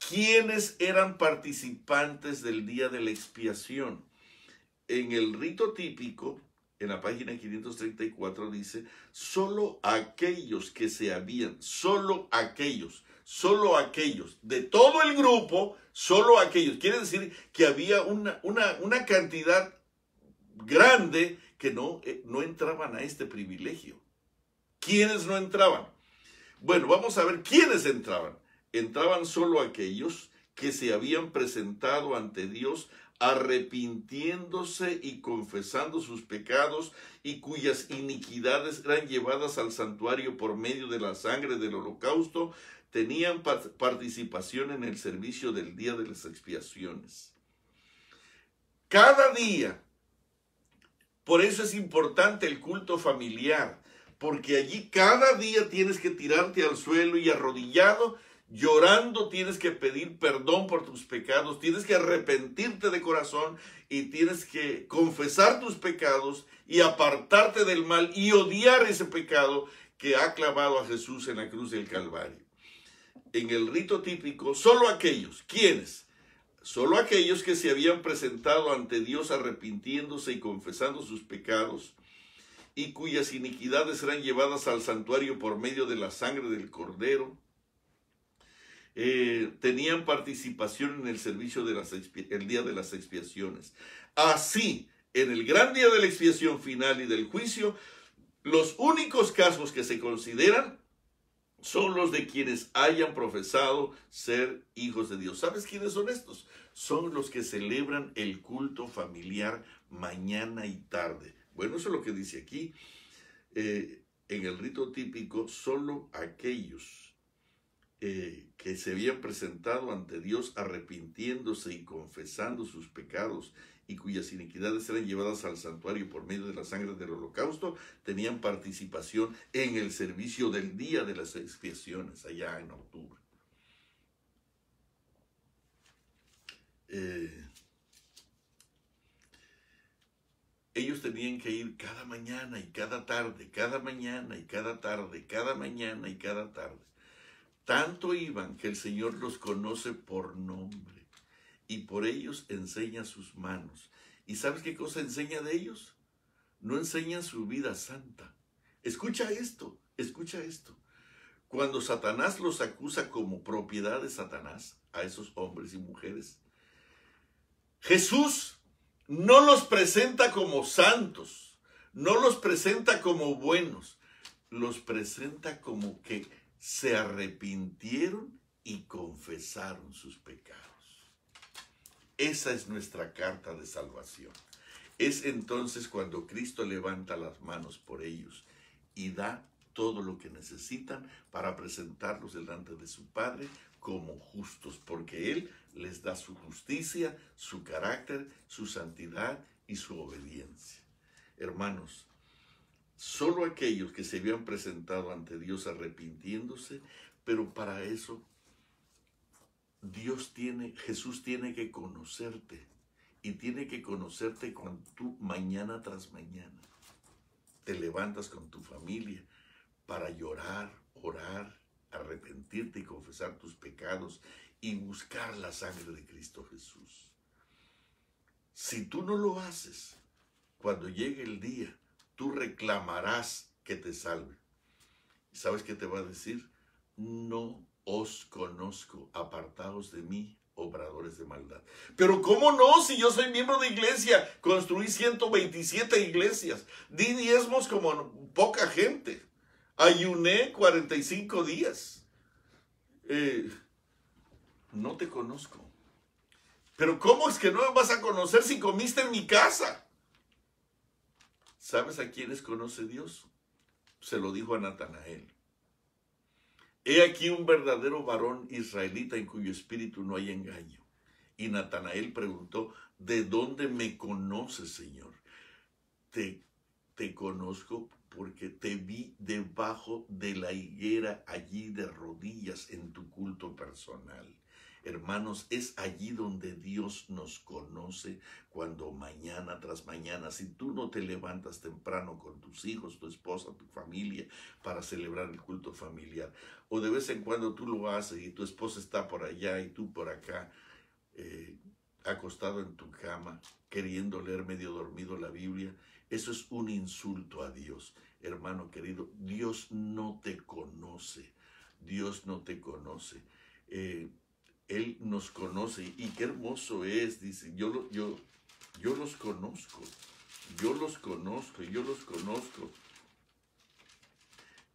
A: ¿quiénes eran participantes del día de la expiación? En el rito típico, en la página 534 dice, solo aquellos que se habían, solo aquellos, de todo el grupo, solo aquellos. Quiere decir que había una cantidad grande que no entraban a este privilegio. ¿Quiénes no entraban? Bueno, vamos a ver quiénes entraban. Entraban solo aquellos que se habían presentado ante Dios arrepintiéndose y confesando sus pecados y cuyas iniquidades eran llevadas al santuario por medio de la sangre del holocausto, tenían participación en el servicio del día de las expiaciones. Cada día. Por eso es importante el culto familiar, porque allí cada día tienes que tirarte al suelo y arrodillado, llorando, tienes que pedir perdón por tus pecados, tienes que arrepentirte de corazón y tienes que confesar tus pecados y apartarte del mal y odiar ese pecado que ha clavado a Jesús en la cruz del Calvario. En el rito típico, solo aquellos, ¿quiénes? Solo aquellos que se habían presentado ante Dios arrepintiéndose y confesando sus pecados y cuyas iniquidades eran llevadas al santuario por medio de la sangre del Cordero, tenían participación en el servicio el día de las expiaciones. Así, en el gran día de la expiación final y del juicio, los únicos casos que se consideran son los de quienes hayan profesado ser hijos de Dios. ¿Sabes quiénes son estos? Son los que celebran el culto familiar mañana y tarde. Bueno, eso es lo que dice aquí. En el rito típico, solo aquellos que se habían presentado ante Dios arrepintiéndose y confesando sus pecados y cuyas iniquidades eran llevadas al santuario por medio de la sangre del holocausto, tenían participación en el servicio del día de las expiaciones, allá en octubre. Ellos tenían que ir cada mañana y cada tarde, cada mañana y cada tarde, cada mañana y cada tarde. Tanto iban que el Señor los conoce por nombre y por ellos enseña sus manos. ¿Y sabes qué cosa enseña de ellos? No enseñan su vida santa. Escucha esto, escucha esto. Cuando Satanás los acusa como propiedad de Satanás, a esos hombres y mujeres, Jesús no los presenta como santos, no los presenta como buenos, los presenta como que se arrepintieron y confesaron sus pecados. Esa es nuestra carta de salvación. Es entonces cuando Cristo levanta las manos por ellos y da todo lo que necesitan para presentarlos delante de su Padre como justos, porque Él les da su justicia, su carácter, su santidad y su obediencia. Hermanos, solo aquellos que se habían presentado ante Dios arrepintiéndose, pero para eso Jesús tiene que conocerte y tiene que conocerte cuando tú mañana tras mañana te levantas con tu familia para llorar, orar, arrepentirte y confesar tus pecados y buscar la sangre de Cristo Jesús. Si tú no lo haces, cuando llegue el día, tú reclamarás que te salve. ¿Y sabes qué te va a decir? No os conozco, apartaos de mí, obradores de maldad. Pero ¿cómo no? Si yo soy miembro de iglesia, construí 127 iglesias, di diezmos como poca gente, ayuné 45 días. No te conozco. Pero ¿cómo es que no me vas a conocer si comiste en mi casa? ¿Sabes a quiénes conoce Dios? Se lo dijo a Natanael. He aquí un verdadero varón israelita en cuyo espíritu no hay engaño. Y Natanael preguntó, ¿de dónde me conoces, Señor? Te conozco porque te vi debajo de la higuera allí de rodillas en tu culto personal. Hermanos, es allí donde Dios nos conoce, cuando mañana tras mañana, si tú no te levantas temprano con tus hijos, tu esposa, tu familia, para celebrar el culto familiar, o de vez en cuando tú lo haces y tu esposa está por allá y tú por acá, acostado en tu cama, queriendo leer medio dormido la Biblia, eso es un insulto a Dios. Hermano querido, Dios no te conoce. Dios no te conoce. Él nos conoce y qué hermoso es, dice, yo los conozco, yo los conozco, yo los conozco.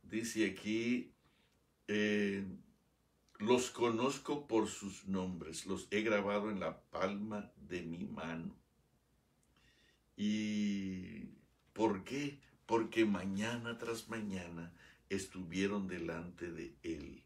A: Dice aquí, los conozco por sus nombres, los he grabado en la palma de mi mano. ¿Y por qué? Porque mañana tras mañana estuvieron delante de Él.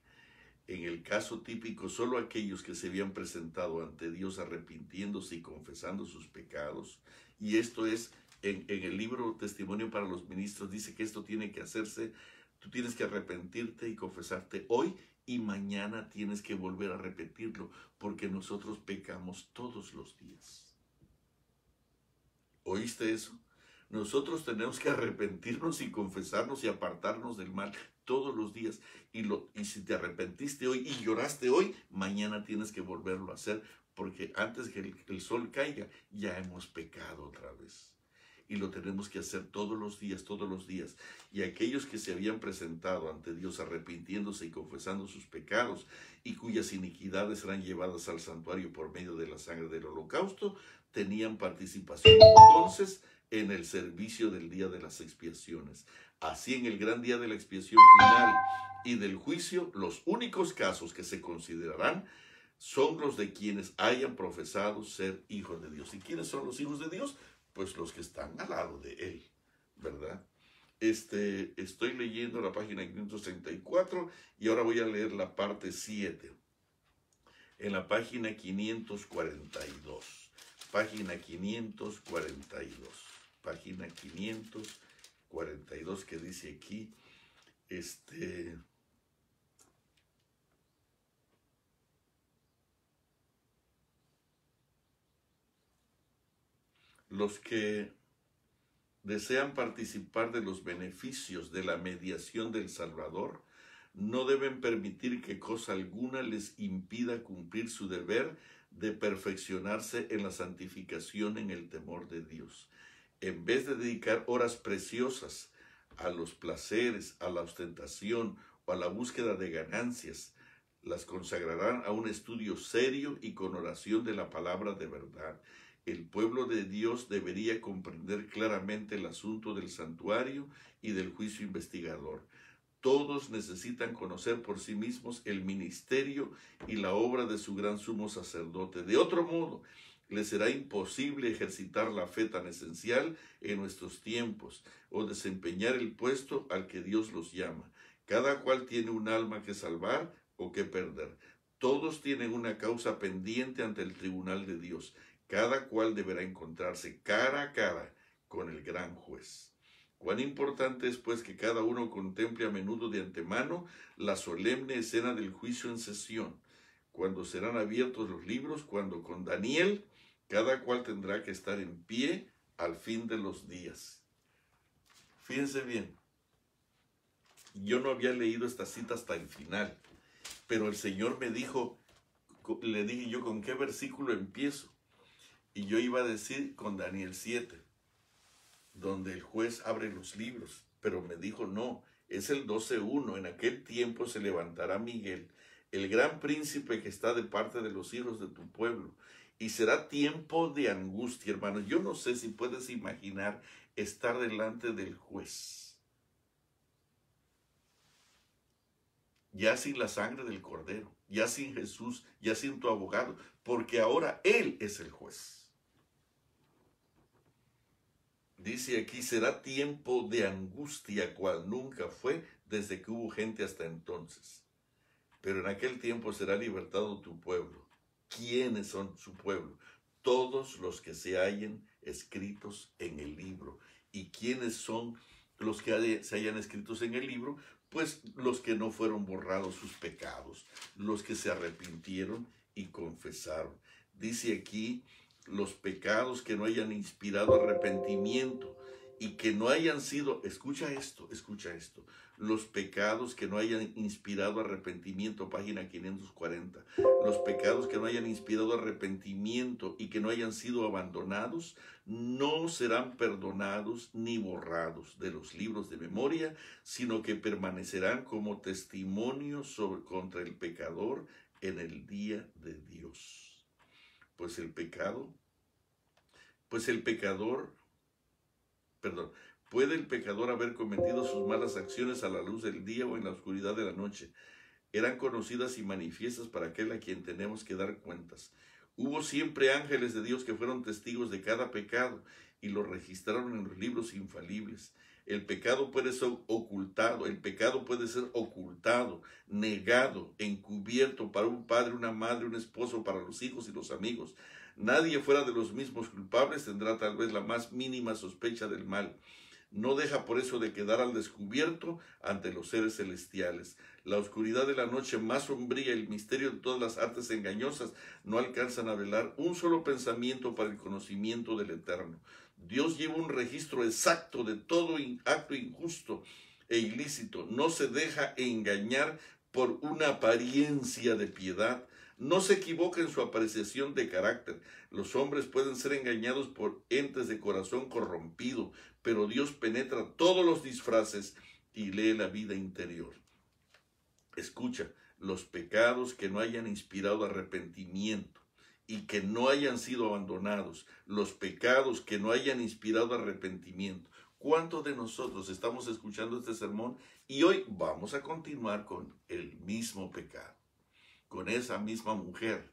A: En el caso típico, solo aquellos que se habían presentado ante Dios arrepintiéndose y confesando sus pecados, y esto es, en el libro Testimonio para los Ministros, dice que esto tiene que hacerse, tú tienes que arrepentirte y confesarte hoy, y mañana tienes que volver a repetirlo, porque nosotros pecamos todos los días. ¿Oíste eso? Nosotros tenemos que arrepentirnos y confesarnos y apartarnos del mal todos los días. Y si te arrepentiste hoy y lloraste hoy, mañana tienes que volverlo a hacer, porque antes que el sol caiga, ya hemos pecado otra vez. Y lo tenemos que hacer todos los días, todos los días. Y aquellos que se habían presentado ante Dios arrepintiéndose y confesando sus pecados y cuyas iniquidades eran llevadas al santuario por medio de la sangre del holocausto, tenían participación entonces en el servicio del día de las expiaciones. Así, en el gran día de la expiación final y del juicio, los únicos casos que se considerarán son los de quienes hayan profesado ser hijos de Dios. ¿Y quiénes son los hijos de Dios? Pues los que están al lado de Él, ¿verdad? Estoy leyendo la página 534 y ahora voy a leer la parte 7. En la página 542. Página 542. Página 542 que dice aquí, los que desean participar de los beneficios de la mediación del Salvador no deben permitir que cosa alguna les impida cumplir su deber de perfeccionarse en la santificación en el temor de Dios. En vez de dedicar horas preciosas a los placeres, a la ostentación o a la búsqueda de ganancias, las consagrarán a un estudio serio y con oración de la palabra de verdad. El pueblo de Dios debería comprender claramente el asunto del santuario y del juicio investigador. Todos necesitan conocer por sí mismos el ministerio y la obra de su gran sumo sacerdote. De otro modo, les será imposible ejercitar la fe tan esencial en nuestros tiempos o desempeñar el puesto al que Dios los llama. Cada cual tiene un alma que salvar o que perder. Todos tienen una causa pendiente ante el tribunal de Dios. Cada cual deberá encontrarse cara a cara con el gran juez. Cuán importante es, pues, que cada uno contemple a menudo de antemano la solemne escena del juicio en sesión, cuando serán abiertos los libros, cuando con Daniel cada cual tendrá que estar en pie al fin de los días. Fíjense bien, yo no había leído esta cita hasta el final, pero el Señor me dijo, le dije yo, ¿con qué versículo empiezo? Y yo iba a decir con Daniel 7, donde el juez abre los libros, pero me dijo no, es el 12:1. En aquel tiempo se levantará Miguel, el gran príncipe que está de parte de los hijos de tu pueblo, y será tiempo de angustia, hermano. Yo no sé si puedes imaginar estar delante del juez, ya sin la sangre del cordero, ya sin Jesús, ya sin tu abogado, porque ahora Él es el juez. Dice aquí, será tiempo de angustia cual nunca fue desde que hubo gente hasta entonces. Pero en aquel tiempo será libertado tu pueblo. ¿Quiénes son su pueblo? Todos los que se hallen escritos en el libro. ¿Y quiénes son los que se hayan escritos en el libro? Pues los que no fueron borrados sus pecados, los que se arrepintieron y confesaron. Dice aquí, los pecados que no hayan inspirado arrepentimiento y que no hayan sido, escucha esto, los pecados que no hayan inspirado arrepentimiento, página 540, los pecados que no hayan inspirado arrepentimiento y que no hayan sido abandonados, no serán perdonados ni borrados de los libros de memoria, sino que permanecerán como testimonio contra el pecador en el día de Dios. ¿Puede el pecador haber cometido sus malas acciones a la luz del día o en la oscuridad de la noche? Eran conocidas y manifiestas para aquel a quien tenemos que dar cuentas. Hubo siempre ángeles de Dios que fueron testigos de cada pecado y lo registraron en los libros infalibles. El pecado puede ser ocultado, negado, encubierto para un padre, una madre, un esposo, para los hijos y los amigos. Nadie fuera de los mismos culpables tendrá tal vez la más mínima sospecha del mal. No deja por eso de quedar al descubierto ante los seres celestiales. La oscuridad de la noche más sombría y el misterio de todas las artes engañosas no alcanzan a velar un solo pensamiento para el conocimiento del Eterno. Dios lleva un registro exacto de todo acto injusto e ilícito. No se deja engañar por una apariencia de piedad. No se equivoca en su apreciación de carácter. Los hombres pueden ser engañados por entes de corazón corrompido, pero Dios penetra todos los disfraces y lee la vida interior. Escucha, los pecados que no hayan inspirado arrepentimiento y que no hayan sido abandonados, los pecados que no hayan inspirado arrepentimiento. ¿Cuántos de nosotros estamos escuchando este sermón y hoy vamos a continuar con el mismo pecado? Con esa misma mujer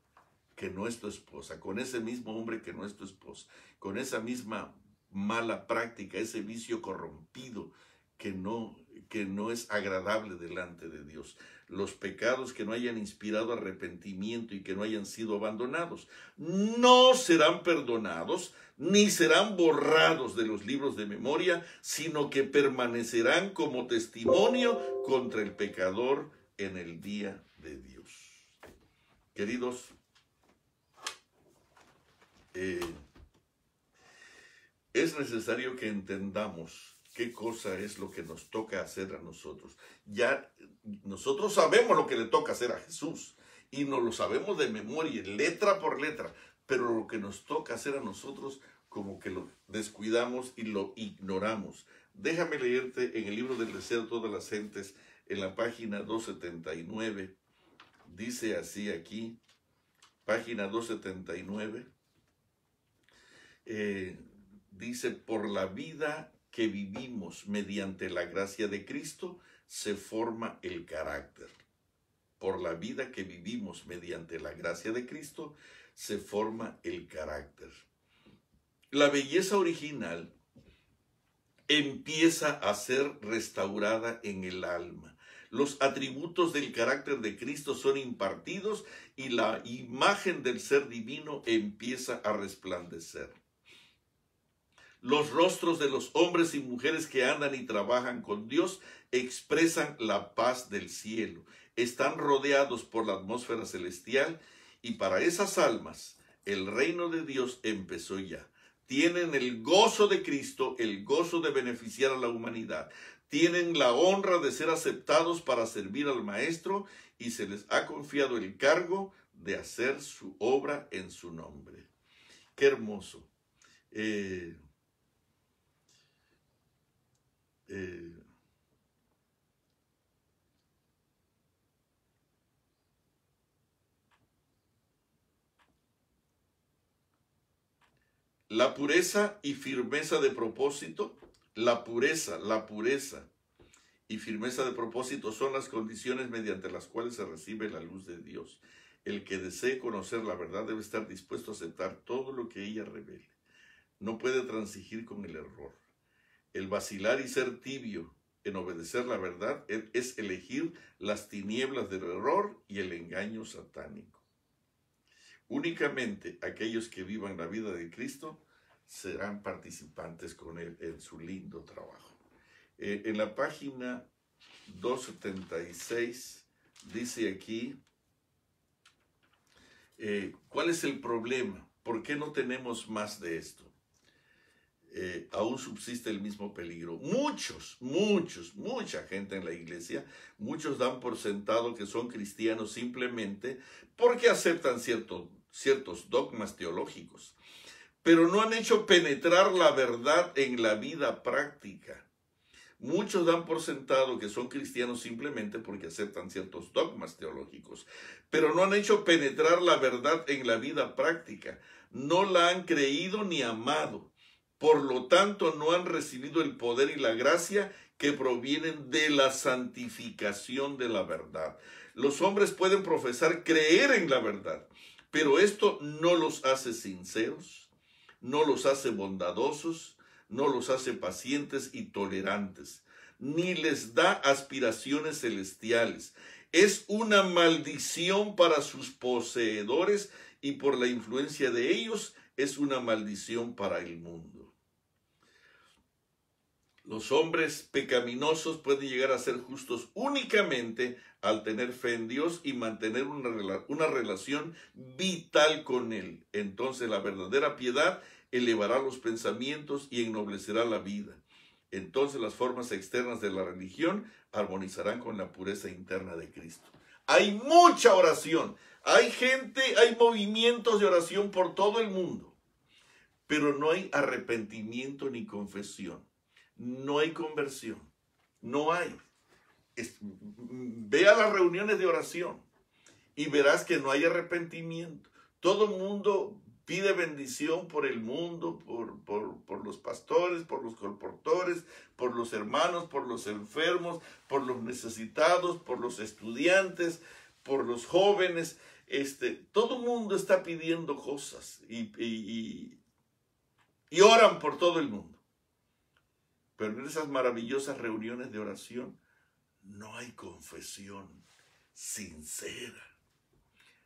A: que no es tu esposa, con ese mismo hombre que no es tu esposa, con esa misma mala práctica, ese vicio corrompido que no es agradable delante de Dios. Los pecados que no hayan inspirado arrepentimiento y que no hayan sido abandonados no serán perdonados ni serán borrados de los libros de memoria, sino que permanecerán como testimonio contra el pecador en el día de Dios. Queridos, es necesario que entendamos qué cosa es lo que nos toca hacer a nosotros. Ya nosotros sabemos lo que le toca hacer a Jesús y nos lo sabemos de memoria, letra por letra, pero lo que nos toca hacer a nosotros como que lo descuidamos y lo ignoramos. Déjame leerte en el libro del deseo de todas las gentes, en la página 279, dice así aquí, página 279, dice, por la vida que vivimos mediante la gracia de Cristo se forma el carácter. Por la vida que vivimos mediante la gracia de Cristo se forma el carácter. La belleza original empieza a ser restaurada en el alma. Los atributos del carácter de Cristo son impartidos y la imagen del ser divino empieza a resplandecer. Los rostros de los hombres y mujeres que andan y trabajan con Dios expresan la paz del cielo. Están rodeados por la atmósfera celestial y para esas almas el reino de Dios empezó ya. Tienen el gozo de Cristo, el gozo de beneficiar a la humanidad. Tienen la honra de ser aceptados para servir al Maestro y se les ha confiado el cargo de hacer su obra en su nombre. Qué hermoso. La pureza y firmeza de propósito, la pureza y firmeza de propósito son las condiciones mediante las cuales se recibe la luz de Dios. El que desee conocer la verdad debe estar dispuesto a aceptar todo lo que ella revele. No puede transigir con el error. El vacilar y ser tibio en obedecer la verdad es elegir las tinieblas del error y el engaño satánico. Únicamente aquellos que vivan la vida de Cristo serán participantes con Él en su lindo trabajo. En la página 276 dice aquí, ¿cuál es el problema? ¿Por qué no tenemos más de esto? Aún subsiste el mismo peligro. Mucha gente en la iglesia, muchos dan por sentado que son cristianos simplemente porque aceptan ciertos dogmas teológicos, pero no han hecho penetrar la verdad en la vida práctica. Muchos dan por sentado que son cristianos simplemente porque aceptan ciertos dogmas teológicos, pero no han hecho penetrar la verdad en la vida práctica. No la han creído ni amado. Por lo tanto, no han recibido el poder y la gracia que provienen de la santificación de la verdad. Los hombres pueden profesar creer en la verdad, pero esto no los hace sinceros, no los hace bondadosos, no los hace pacientes y tolerantes, ni les da aspiraciones celestiales. Es una maldición para sus poseedores y por la influencia de ellos es una maldición para el mundo. Los hombres pecaminosos pueden llegar a ser justos únicamente al tener fe en Dios y mantener una relación vital con Él. Entonces la verdadera piedad elevará los pensamientos y ennoblecerá la vida. Entonces las formas externas de la religión armonizarán con la pureza interna de Cristo. Hay mucha oración, hay gente, hay movimientos de oración por todo el mundo, pero no hay arrepentimiento ni confesión. No hay conversión, no hay. Ve a las reuniones de oración y verás que no hay arrepentimiento. Todo el mundo pide bendición por el mundo, por los pastores, por los colportores, por los hermanos, por los enfermos, por los necesitados, por los estudiantes, por los jóvenes. Todo el mundo está pidiendo cosas y oran por todo el mundo. Pero en esas maravillosas reuniones de oración no hay confesión sincera.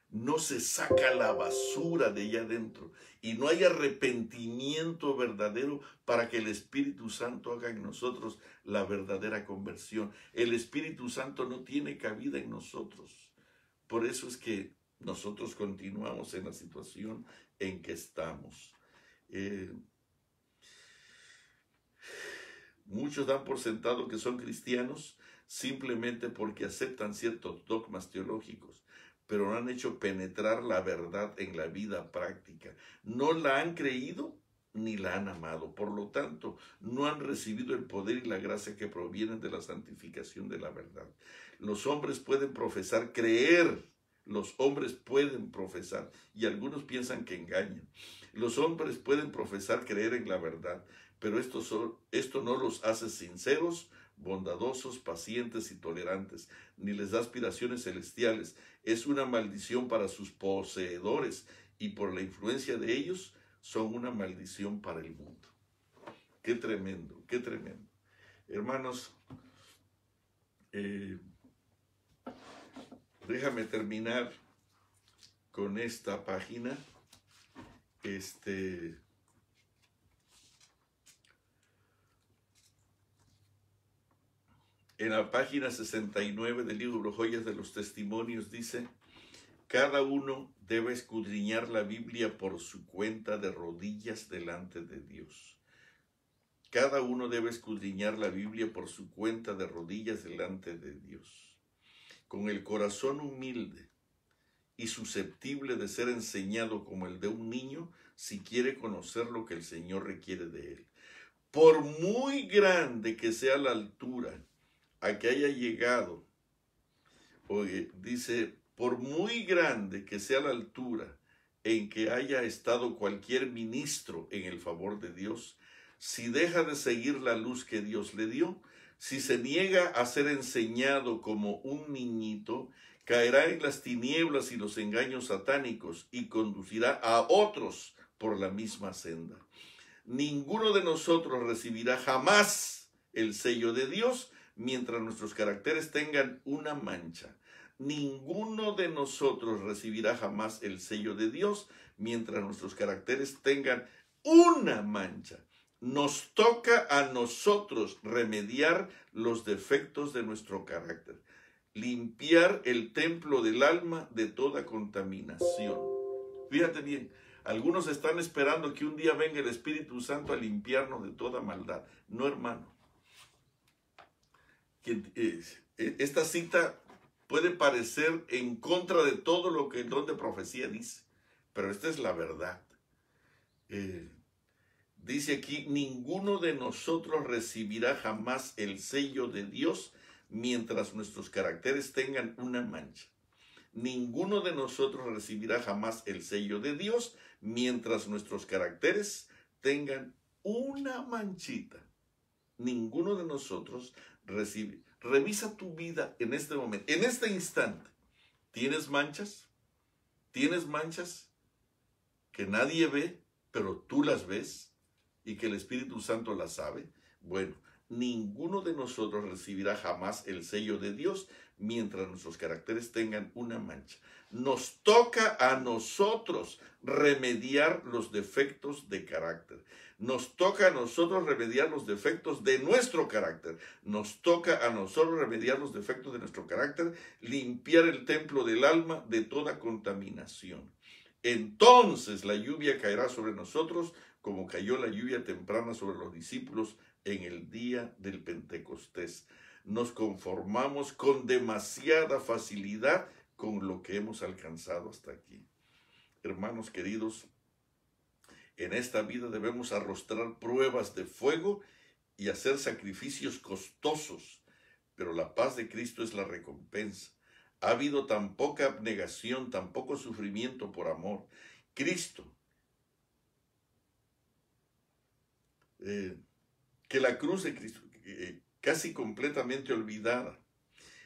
A: No se saca la basura de allá adentro y no hay arrepentimiento verdadero para que el Espíritu Santo haga en nosotros la verdadera conversión. El Espíritu Santo no tiene cabida en nosotros. Por eso es que nosotros continuamos en la situación en que estamos. Muchos dan por sentado que son cristianos simplemente porque aceptan ciertos dogmas teológicos, pero no han hecho penetrar la verdad en la vida práctica. No la han creído ni la han amado. Por lo tanto, no han recibido el poder y la gracia que provienen de la santificación de la verdad. Los hombres pueden profesar creer. Los hombres pueden profesar, y algunos piensan que engañan. Los hombres pueden profesar creer en la verdad, pero esto no los hace sinceros, bondadosos, pacientes y tolerantes, ni les da aspiraciones celestiales. Es una maldición para sus poseedores y por la influencia de ellos son una maldición para el mundo. Qué tremendo, qué tremendo. Hermanos, déjame terminar con esta página. En la página 69 del libro Joyas de los Testimonios dice: cada uno debe escudriñar la Biblia por su cuenta de rodillas delante de Dios. Cada uno debe escudriñar la Biblia por su cuenta de rodillas delante de Dios. Con el corazón humilde y susceptible de ser enseñado como el de un niño, si quiere conocer lo que el Señor requiere de él. Por muy grande que sea la altura a que haya llegado, oye, dice, por muy grande que sea la altura en que haya estado cualquier ministro en el favor de Dios, si deja de seguir la luz que Dios le dio, si se niega a ser enseñado como un niñito, caerá en las tinieblas y los engaños satánicos y conducirá a otros por la misma senda. Ninguno de nosotros recibirá jamás el sello de Dios mientras nuestros caracteres tengan una mancha. Ninguno de nosotros recibirá jamás el sello de Dios mientras nuestros caracteres tengan una mancha. Nos toca a nosotros remediar los defectos de nuestro carácter, limpiar el templo del alma de toda contaminación. Fíjate bien, algunos están esperando que un día venga el Espíritu Santo a limpiarnos de toda maldad. No, hermano. Esta cita puede parecer en contra de todo lo que el don de profecía dice, pero esta es la verdad. Dice aquí, ninguno de nosotros recibirá jamás el sello de Dios mientras nuestros caracteres tengan una mancha. Ninguno de nosotros recibirá jamás el sello de Dios mientras nuestros caracteres tengan una manchita. Ninguno de nosotros recibe. Revisa tu vida en este momento, en este instante. ¿Tienes manchas? ¿Tienes manchas que nadie ve, pero tú las ves y que el Espíritu Santo las sabe? Bueno, ninguno de nosotros recibirá jamás el sello de Dios mientras nuestros caracteres tengan una mancha. Nos toca a nosotros remediar los defectos de carácter. Nos toca a nosotros remediar los defectos de nuestro carácter. Nos toca a nosotros remediar los defectos de nuestro carácter, limpiar el templo del alma de toda contaminación. Entonces la lluvia caerá sobre nosotros como cayó la lluvia temprana sobre los discípulos en el día del Pentecostés. Nos conformamos con demasiada facilidad con lo que hemos alcanzado hasta aquí. Hermanos queridos, en esta vida debemos arrostrar pruebas de fuego y hacer sacrificios costosos, pero la paz de Cristo es la recompensa. Ha habido tan poca abnegación, tan poco sufrimiento por amor. Cristo, que la cruz de Cristo, casi completamente olvidada.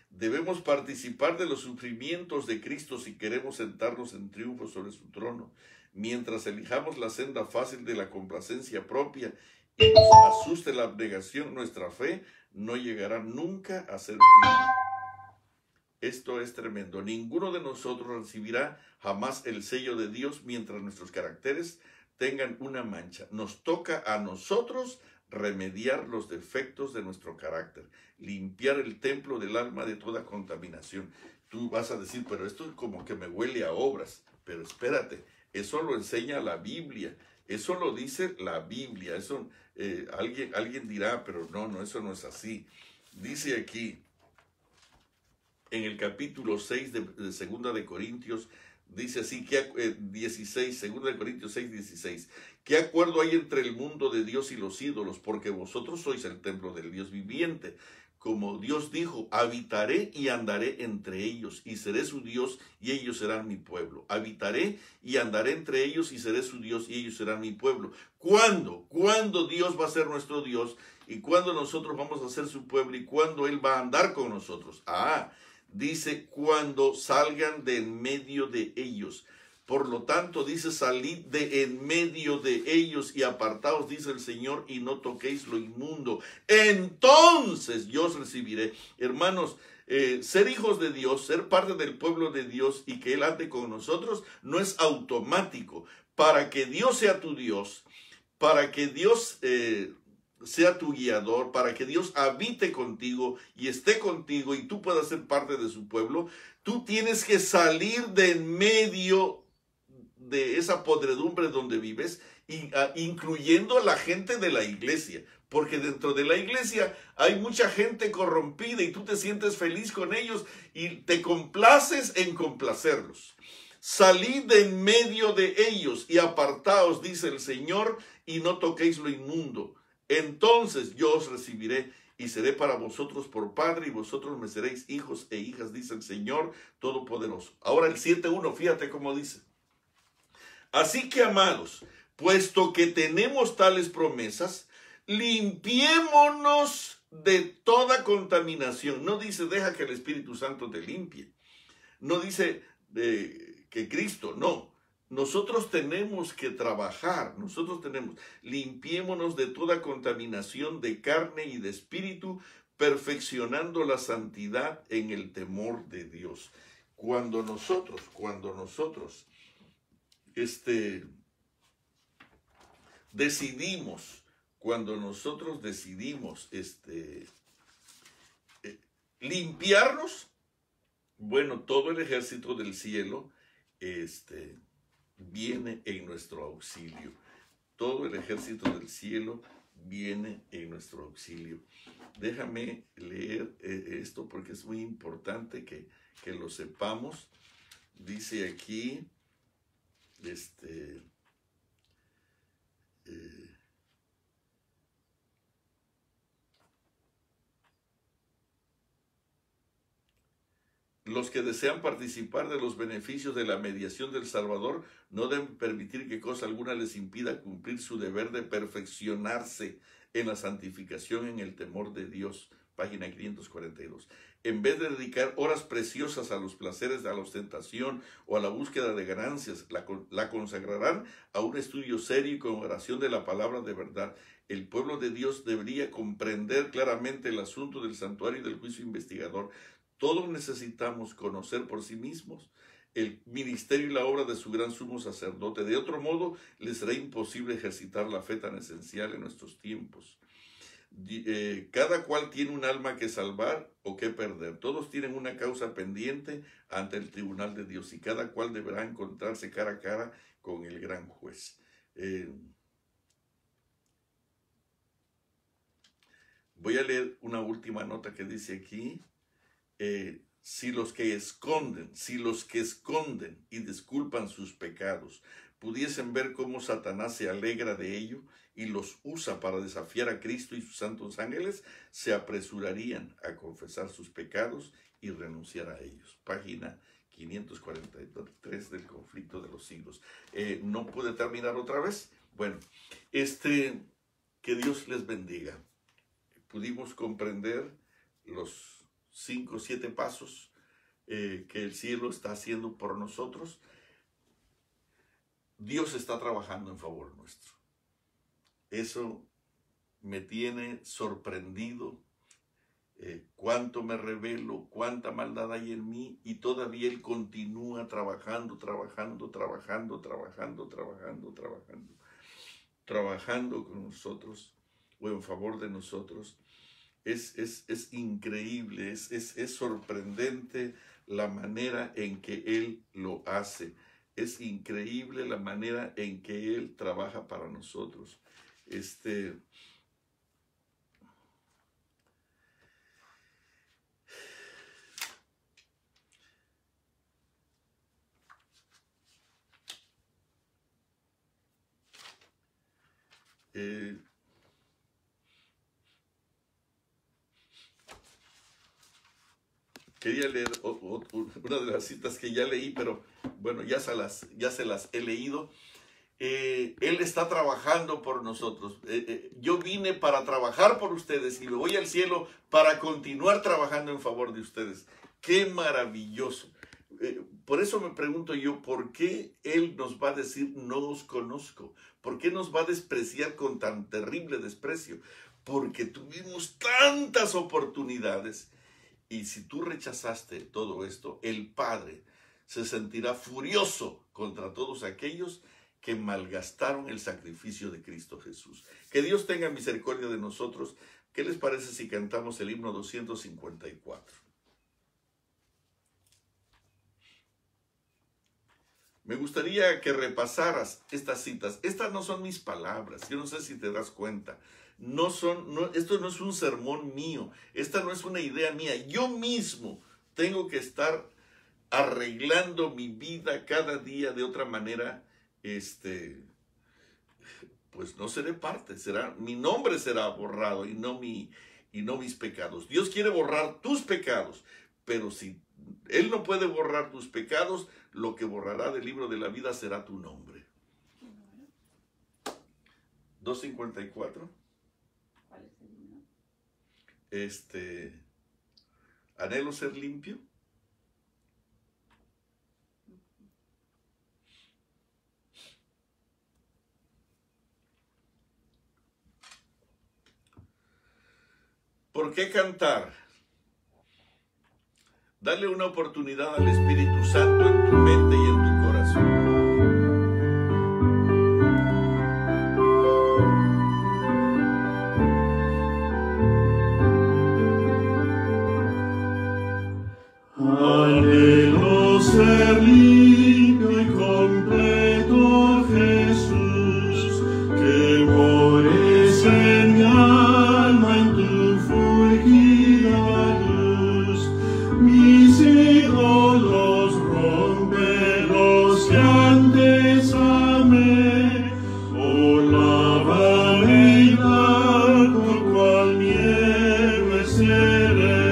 A: Debemos participar de los sufrimientos de Cristo si queremos sentarnos en triunfo sobre su trono. Mientras elijamos la senda fácil de la complacencia propia y nos asuste la abnegación, nuestra fe no llegará nunca a ser firme. Esto es tremendo. Ninguno de nosotros recibirá jamás el sello de Dios mientras nuestros caracteres tengan una mancha. Nos toca a nosotros remediar los defectos de nuestro carácter, limpiar el templo del alma de toda contaminación. Tú vas a decir, pero esto como que me huele a obras. Pero espérate, eso lo enseña la Biblia, eso lo dice la Biblia. Eso alguien dirá, pero no, eso no es así. Dice aquí, en el capítulo 6 de Segunda de Corintios, dice así, 16, Segunda de Corintios 6, 16. ¿Qué acuerdo hay entre el mundo de Dios y los ídolos? Porque vosotros sois el templo del Dios viviente. Como Dios dijo, habitaré y andaré entre ellos, y seré su Dios, y ellos serán mi pueblo. Habitaré y andaré entre ellos, y seré su Dios, y ellos serán mi pueblo. ¿Cuándo? ¿Cuándo Dios va a ser nuestro Dios? ¿Y cuándo nosotros vamos a ser su pueblo? ¿Y cuándo Él va a andar con nosotros? Dice, cuando salgan de en medio de ellos. Por lo tanto, dice, salid de en medio de ellos y apartaos, dice el Señor, y no toquéis lo inmundo. Entonces yo os recibiré. Hermanos, ser hijos de Dios, ser parte del pueblo de Dios y que Él ande con nosotros no es automático. Para que Dios sea tu Dios, para que Dios sea tu guiador, para que Dios habite contigo y esté contigo y tú puedas ser parte de su pueblo, tú tienes que salir de en medio de esa podredumbre donde vives, incluyendo a la gente de la iglesia, porque dentro de la iglesia hay mucha gente corrompida y tú te sientes feliz con ellos y te complaces en complacerlos. salid de en medio de ellos y apartaos, dice el Señor, y no toquéis lo inmundo. Entonces yo os recibiré y seré para vosotros por padre, y vosotros me seréis hijos e hijas, dice el Señor Todopoderoso. Ahora el 7:1, fíjate cómo dice. Así que, amados, puesto que tenemos tales promesas, limpiémonos de toda contaminación. No dice deja que el Espíritu Santo te limpie. No dice que Cristo, no. Nosotros tenemos que trabajar, limpiémonos de toda contaminación de carne y de espíritu, perfeccionando la santidad en el temor de Dios. Cuando nosotros decidimos limpiarnos, bueno, todo el ejército del cielo viene en nuestro auxilio. Todo el ejército del cielo viene en nuestro auxilio. Déjame leer esto porque es muy importante que lo sepamos. Dice aquí, los que desean participar de los beneficios de la mediación del Salvador no deben permitir que cosa alguna les impida cumplir su deber de perfeccionarse en la santificación en el temor de Dios. Página 542. En vez de dedicar horas preciosas a los placeres de la ostentación o a la búsqueda de ganancias, la consagrarán a un estudio serio y con oración de la palabra de verdad. El pueblo de Dios debería comprender claramente el asunto del santuario y del juicio investigador. Todos necesitamos conocer por sí mismos el ministerio y la obra de su gran sumo sacerdote. De otro modo, les será imposible ejercitar la fe tan esencial en nuestros tiempos. Cada cual tiene un alma que salvar o que perder. Todos tienen una causa pendiente ante el tribunal de Dios y cada cual deberá encontrarse cara a cara con el gran juez. Voy a leer una última nota que dice aquí. Si los que esconden y disculpan sus pecados pudiesen ver cómo Satanás se alegra de ello y los usa para desafiar a Cristo y sus santos ángeles, se apresurarían a confesar sus pecados y renunciar a ellos. Página 543 del Conflicto de los Siglos. ¿No pude terminar otra vez? Bueno, que Dios les bendiga. Pudimos comprender los 5 o 7 pasos que el cielo está haciendo por nosotros. Dios está trabajando en favor nuestro. Eso me tiene sorprendido. Cuánto me revelo, cuánta maldad hay en mí, y todavía Él continúa trabajando con nosotros o en favor de nosotros. Es increíble, es sorprendente la manera en que Él lo hace. Es increíble la manera en que Él trabaja para nosotros. Quería leer una de las citas que ya leí, pero bueno, ya se las he leído. Él está trabajando por nosotros. Yo vine para trabajar por ustedes y me voy al cielo para continuar trabajando en favor de ustedes. ¡Qué maravilloso! Por eso me pregunto yo, ¿por qué Él nos va a decir no os conozco? ¿Por qué nos va a despreciar con tan terrible desprecio? Porque tuvimos tantas oportunidades. Y si tú rechazaste todo esto, el Padre se sentirá furioso contra todos aquellos que malgastaron el sacrificio de Cristo Jesús. Que Dios tenga misericordia de nosotros. ¿Qué les parece si cantamos el himno 254? Me gustaría que repasaras estas citas. Estas no son mis palabras. Yo no sé si te das cuenta. Esto no es un sermón mío. Esta no es una idea mía. Yo mismo tengo que estar arreglando mi vida cada día de otra manera, pues no seré parte, mi nombre será borrado y no mis pecados. Dios quiere borrar tus pecados, pero si Él no puede borrar tus pecados, lo que borrará del libro de la vida será tu nombre. 254.
B: ¿Cuál es el libro?
A: Anhelo ser limpio. ¿Por qué cantar? Dale una oportunidad al Espíritu Santo en tu mente y en tu corazón.
C: Anhelo ser limpio y completo, Jesús, que mores en mi alma en tu fulgida luz. Mis ídolos rompe los que antes amé, oh lávame y blanco cual nieve seré.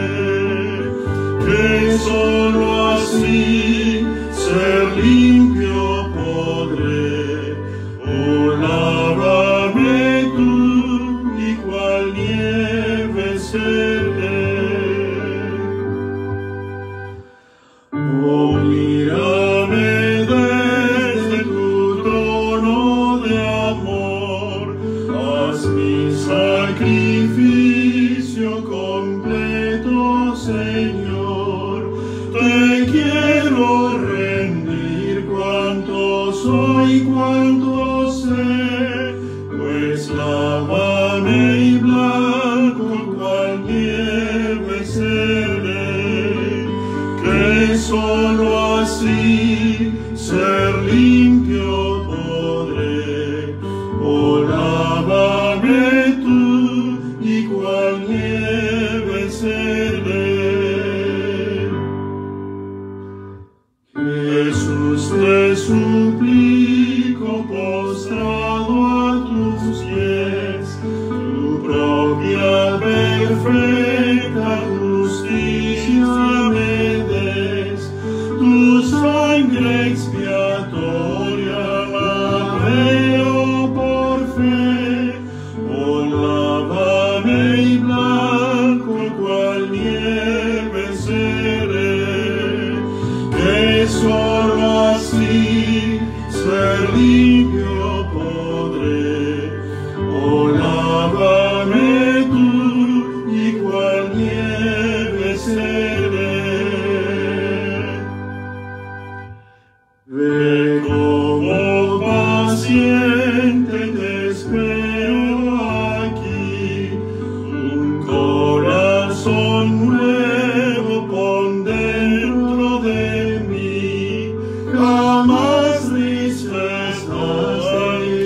C: Que solo así ser limpio podré, oh lávame tú y cual nieve seré. Oh mírame desde tu trono de amor, haz mi sacrificio completo, Señor. Te quiero rendir cuanto soy, cuanto sé, pues lávame y blanco cual nieve seré, que solo así ser limpio podré, oh lávame tú y cual nieve seré. Jesús, te suplico postrado a tus pies, tu propia perfecta justicia me des, tu sangre expiatoria la veo por fe, oh lávame y blanco cual nieve seré. Que solo así ser limpio podré, oh lávame tú y cual nieve seré. Ve como paciente te espero aquí, un corazón nuevo pon dentro de mí, jamás disfrazaste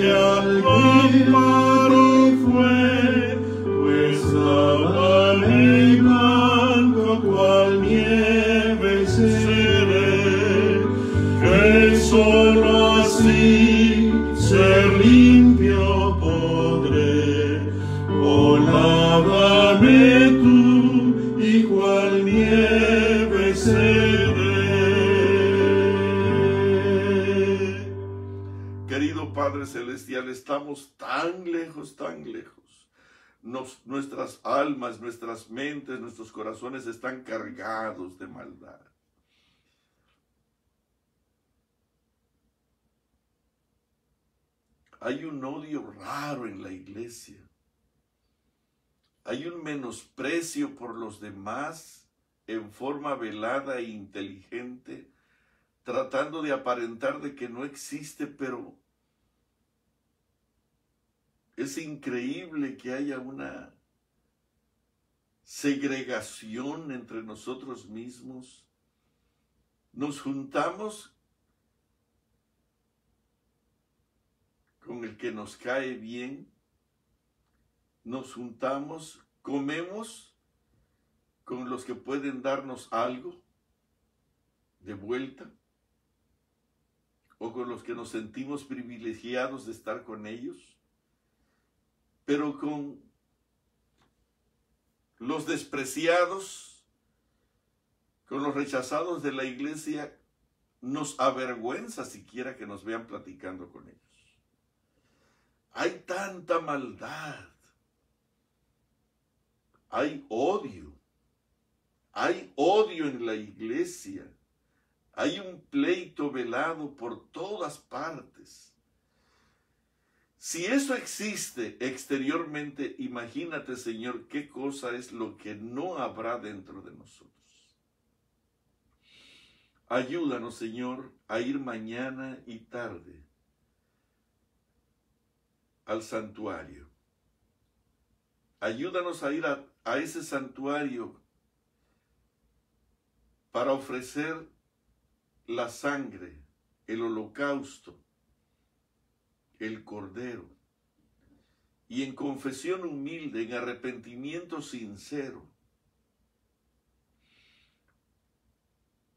C: que algún paro fue, pues lávame y blanco cual nieve seré, que solo así ser limpio podré, oh lávame tú y cual nieve seré.
A: Querido Padre Celestial, estamos tan lejos, tan lejos. Nuestras almas, nuestras mentes, nuestros corazones están cargados de maldad. Hay un odio raro en la iglesia. Hay un menosprecio por los demás en forma velada e inteligente, tratando de aparentar de que no existe, pero es increíble que haya una segregación entre nosotros mismos. Nos juntamos con el que nos cae bien, nos juntamos, comemos con los que pueden darnos algo, de vuelta, o con los que nos sentimos privilegiados de estar con ellos, pero con los despreciados, con los rechazados de la iglesia, nos avergüenza siquiera que nos vean platicando con ellos. Hay tanta maldad, hay odio en la iglesia, hay un pleito velado por todas partes. Si eso existe exteriormente, imagínate, Señor, qué cosa es lo que no habrá dentro de nosotros. Ayúdanos, Señor, a ir mañana y tarde al santuario. Ayúdanos a ir a ese santuario para ofrecer la sangre, el holocausto, el cordero, y en confesión humilde, en arrepentimiento sincero,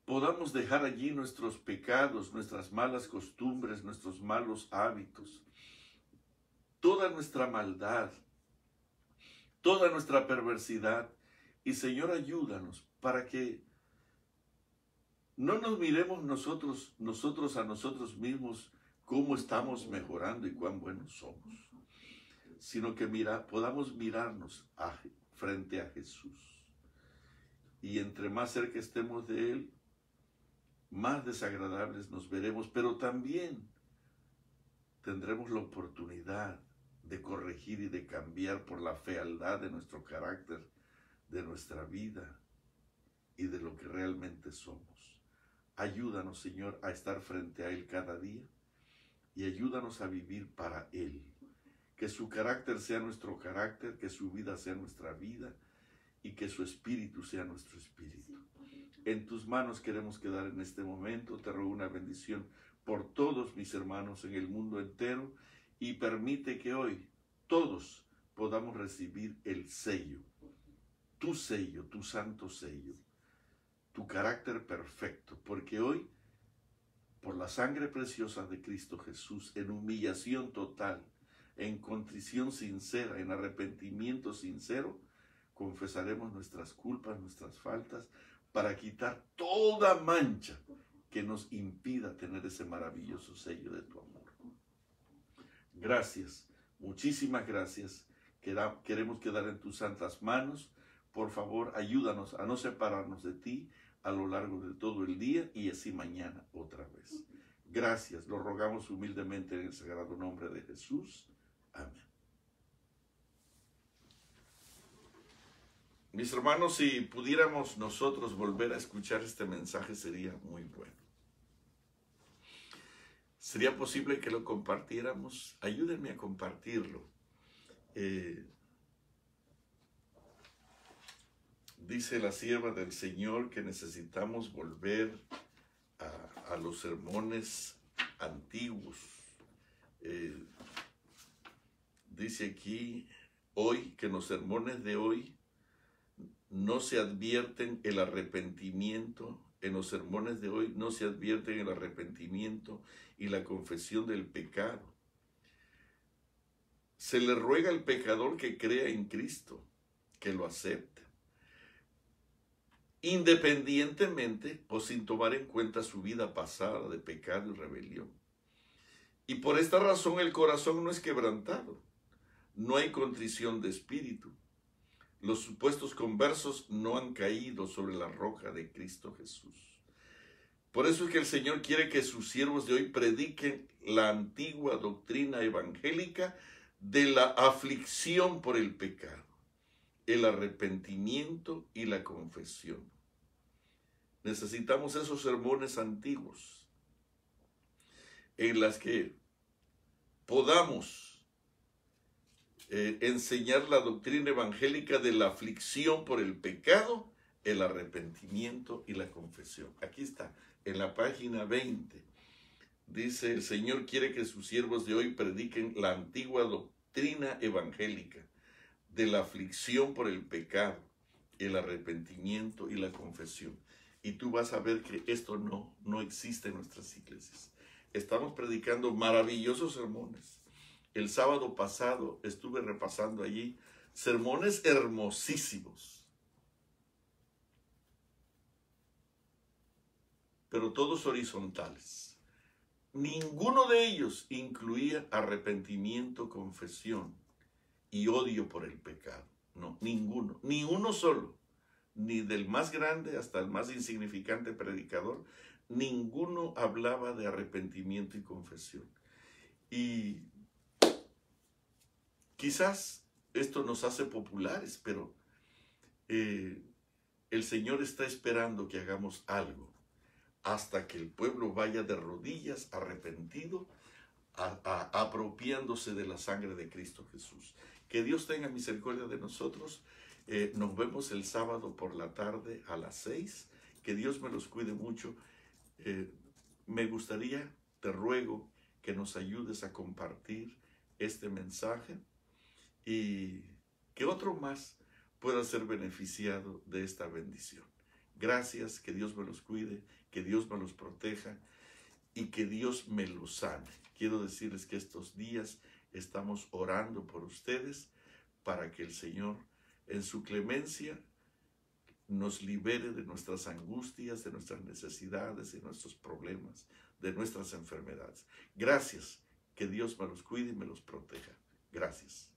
A: podamos dejar allí nuestros pecados, nuestras malas costumbres, nuestros malos hábitos, toda nuestra maldad, toda nuestra perversidad. Y Señor, ayúdanos para que no nos miremos nosotros a nosotros mismos cómo estamos mejorando y cuán buenos somos, sino que podamos mirarnos frente a Jesús. Y entre más cerca estemos de Él, más desagradables nos veremos, pero también tendremos la oportunidad de corregir y de cambiar por la fealdad de nuestro carácter, de nuestra vida y de lo que realmente somos. Ayúdanos, Señor, a estar frente a Él cada día y ayúdanos a vivir para Él. Que su carácter sea nuestro carácter, que su vida sea nuestra vida y que su espíritu sea nuestro espíritu. En tus manos queremos quedar en este momento. Te ruego una bendición por todos mis hermanos en el mundo entero y permite que hoy todos podamos recibir el sello, tu santo sello, tu carácter perfecto, porque hoy, por la sangre preciosa de Cristo Jesús, en humillación total, en contrición sincera, en arrepentimiento sincero, confesaremos nuestras culpas, nuestras faltas, para quitar toda mancha que nos impida tener ese maravilloso sello de tu amor. Gracias, muchísimas gracias. Queremos quedar en tus santas manos. Por favor, ayúdanos a no separarnos de ti a lo largo de todo el día y así mañana otra vez. Gracias, lo rogamos humildemente en el sagrado nombre de Jesús. Amén. Mis hermanos, si pudiéramos nosotros volver a escuchar este mensaje sería muy bueno. ¿Sería posible que lo compartiéramos? Ayúdenme a compartirlo. Dice la sierva del Señor que necesitamos volver a los sermones antiguos. Dice aquí hoy que en los sermones de hoy no se advierten el arrepentimiento. En los sermones de hoy no se advierten el arrepentimiento y la confesión del pecado. Se le ruega al pecador que crea en Cristo, que lo acepte, independientemente o sin tomar en cuenta su vida pasada de pecado y rebelión. Y por esta razón el corazón no es quebrantado, no hay contrición de espíritu. Los supuestos conversos no han caído sobre la roca de Cristo Jesús. Por eso es que el Señor quiere que sus siervos de hoy prediquen la antigua doctrina evangélica de la aflicción por el pecado, el arrepentimiento y la confesión. Necesitamos esos sermones antiguos en las que podamos enseñar la doctrina evangélica de la aflicción por el pecado, el arrepentimiento y la confesión. Aquí está, en la página 20. Dice, el Señor quiere que sus siervos de hoy prediquen la antigua doctrina evangélica de la aflicción por el pecado, el arrepentimiento y la confesión. y tú vas a ver que esto no existe en nuestras iglesias. Estamos predicando maravillosos sermones. El sábado pasado estuve repasando allí sermones hermosísimos, pero todos horizontales. Ninguno de ellos incluía arrepentimiento, confesión y odio por el pecado. No, ninguno, ni uno solo, ni del más grande hasta el más insignificante predicador, ninguno hablaba de arrepentimiento y confesión. Y quizás esto nos hace populares, pero el Señor está esperando que hagamos algo hasta que el pueblo vaya de rodillas, arrepentido, apropiándose de la sangre de Cristo Jesús. Que Dios tenga misericordia de nosotros. Nos vemos el sábado por la tarde a las 6. Que Dios me los cuide mucho. Me gustaría, te ruego, que nos ayudes a compartir este mensaje y que otro más pueda ser beneficiado de esta bendición. Gracias, que Dios me los cuide, que Dios me los proteja y que Dios me los sane. Quiero decirles que estos días estamos orando por ustedes para que el Señor, en su clemencia, nos libere de nuestras angustias, de nuestras necesidades, de nuestros problemas, de nuestras enfermedades. Gracias, que Dios me los cuide y me los proteja. Gracias.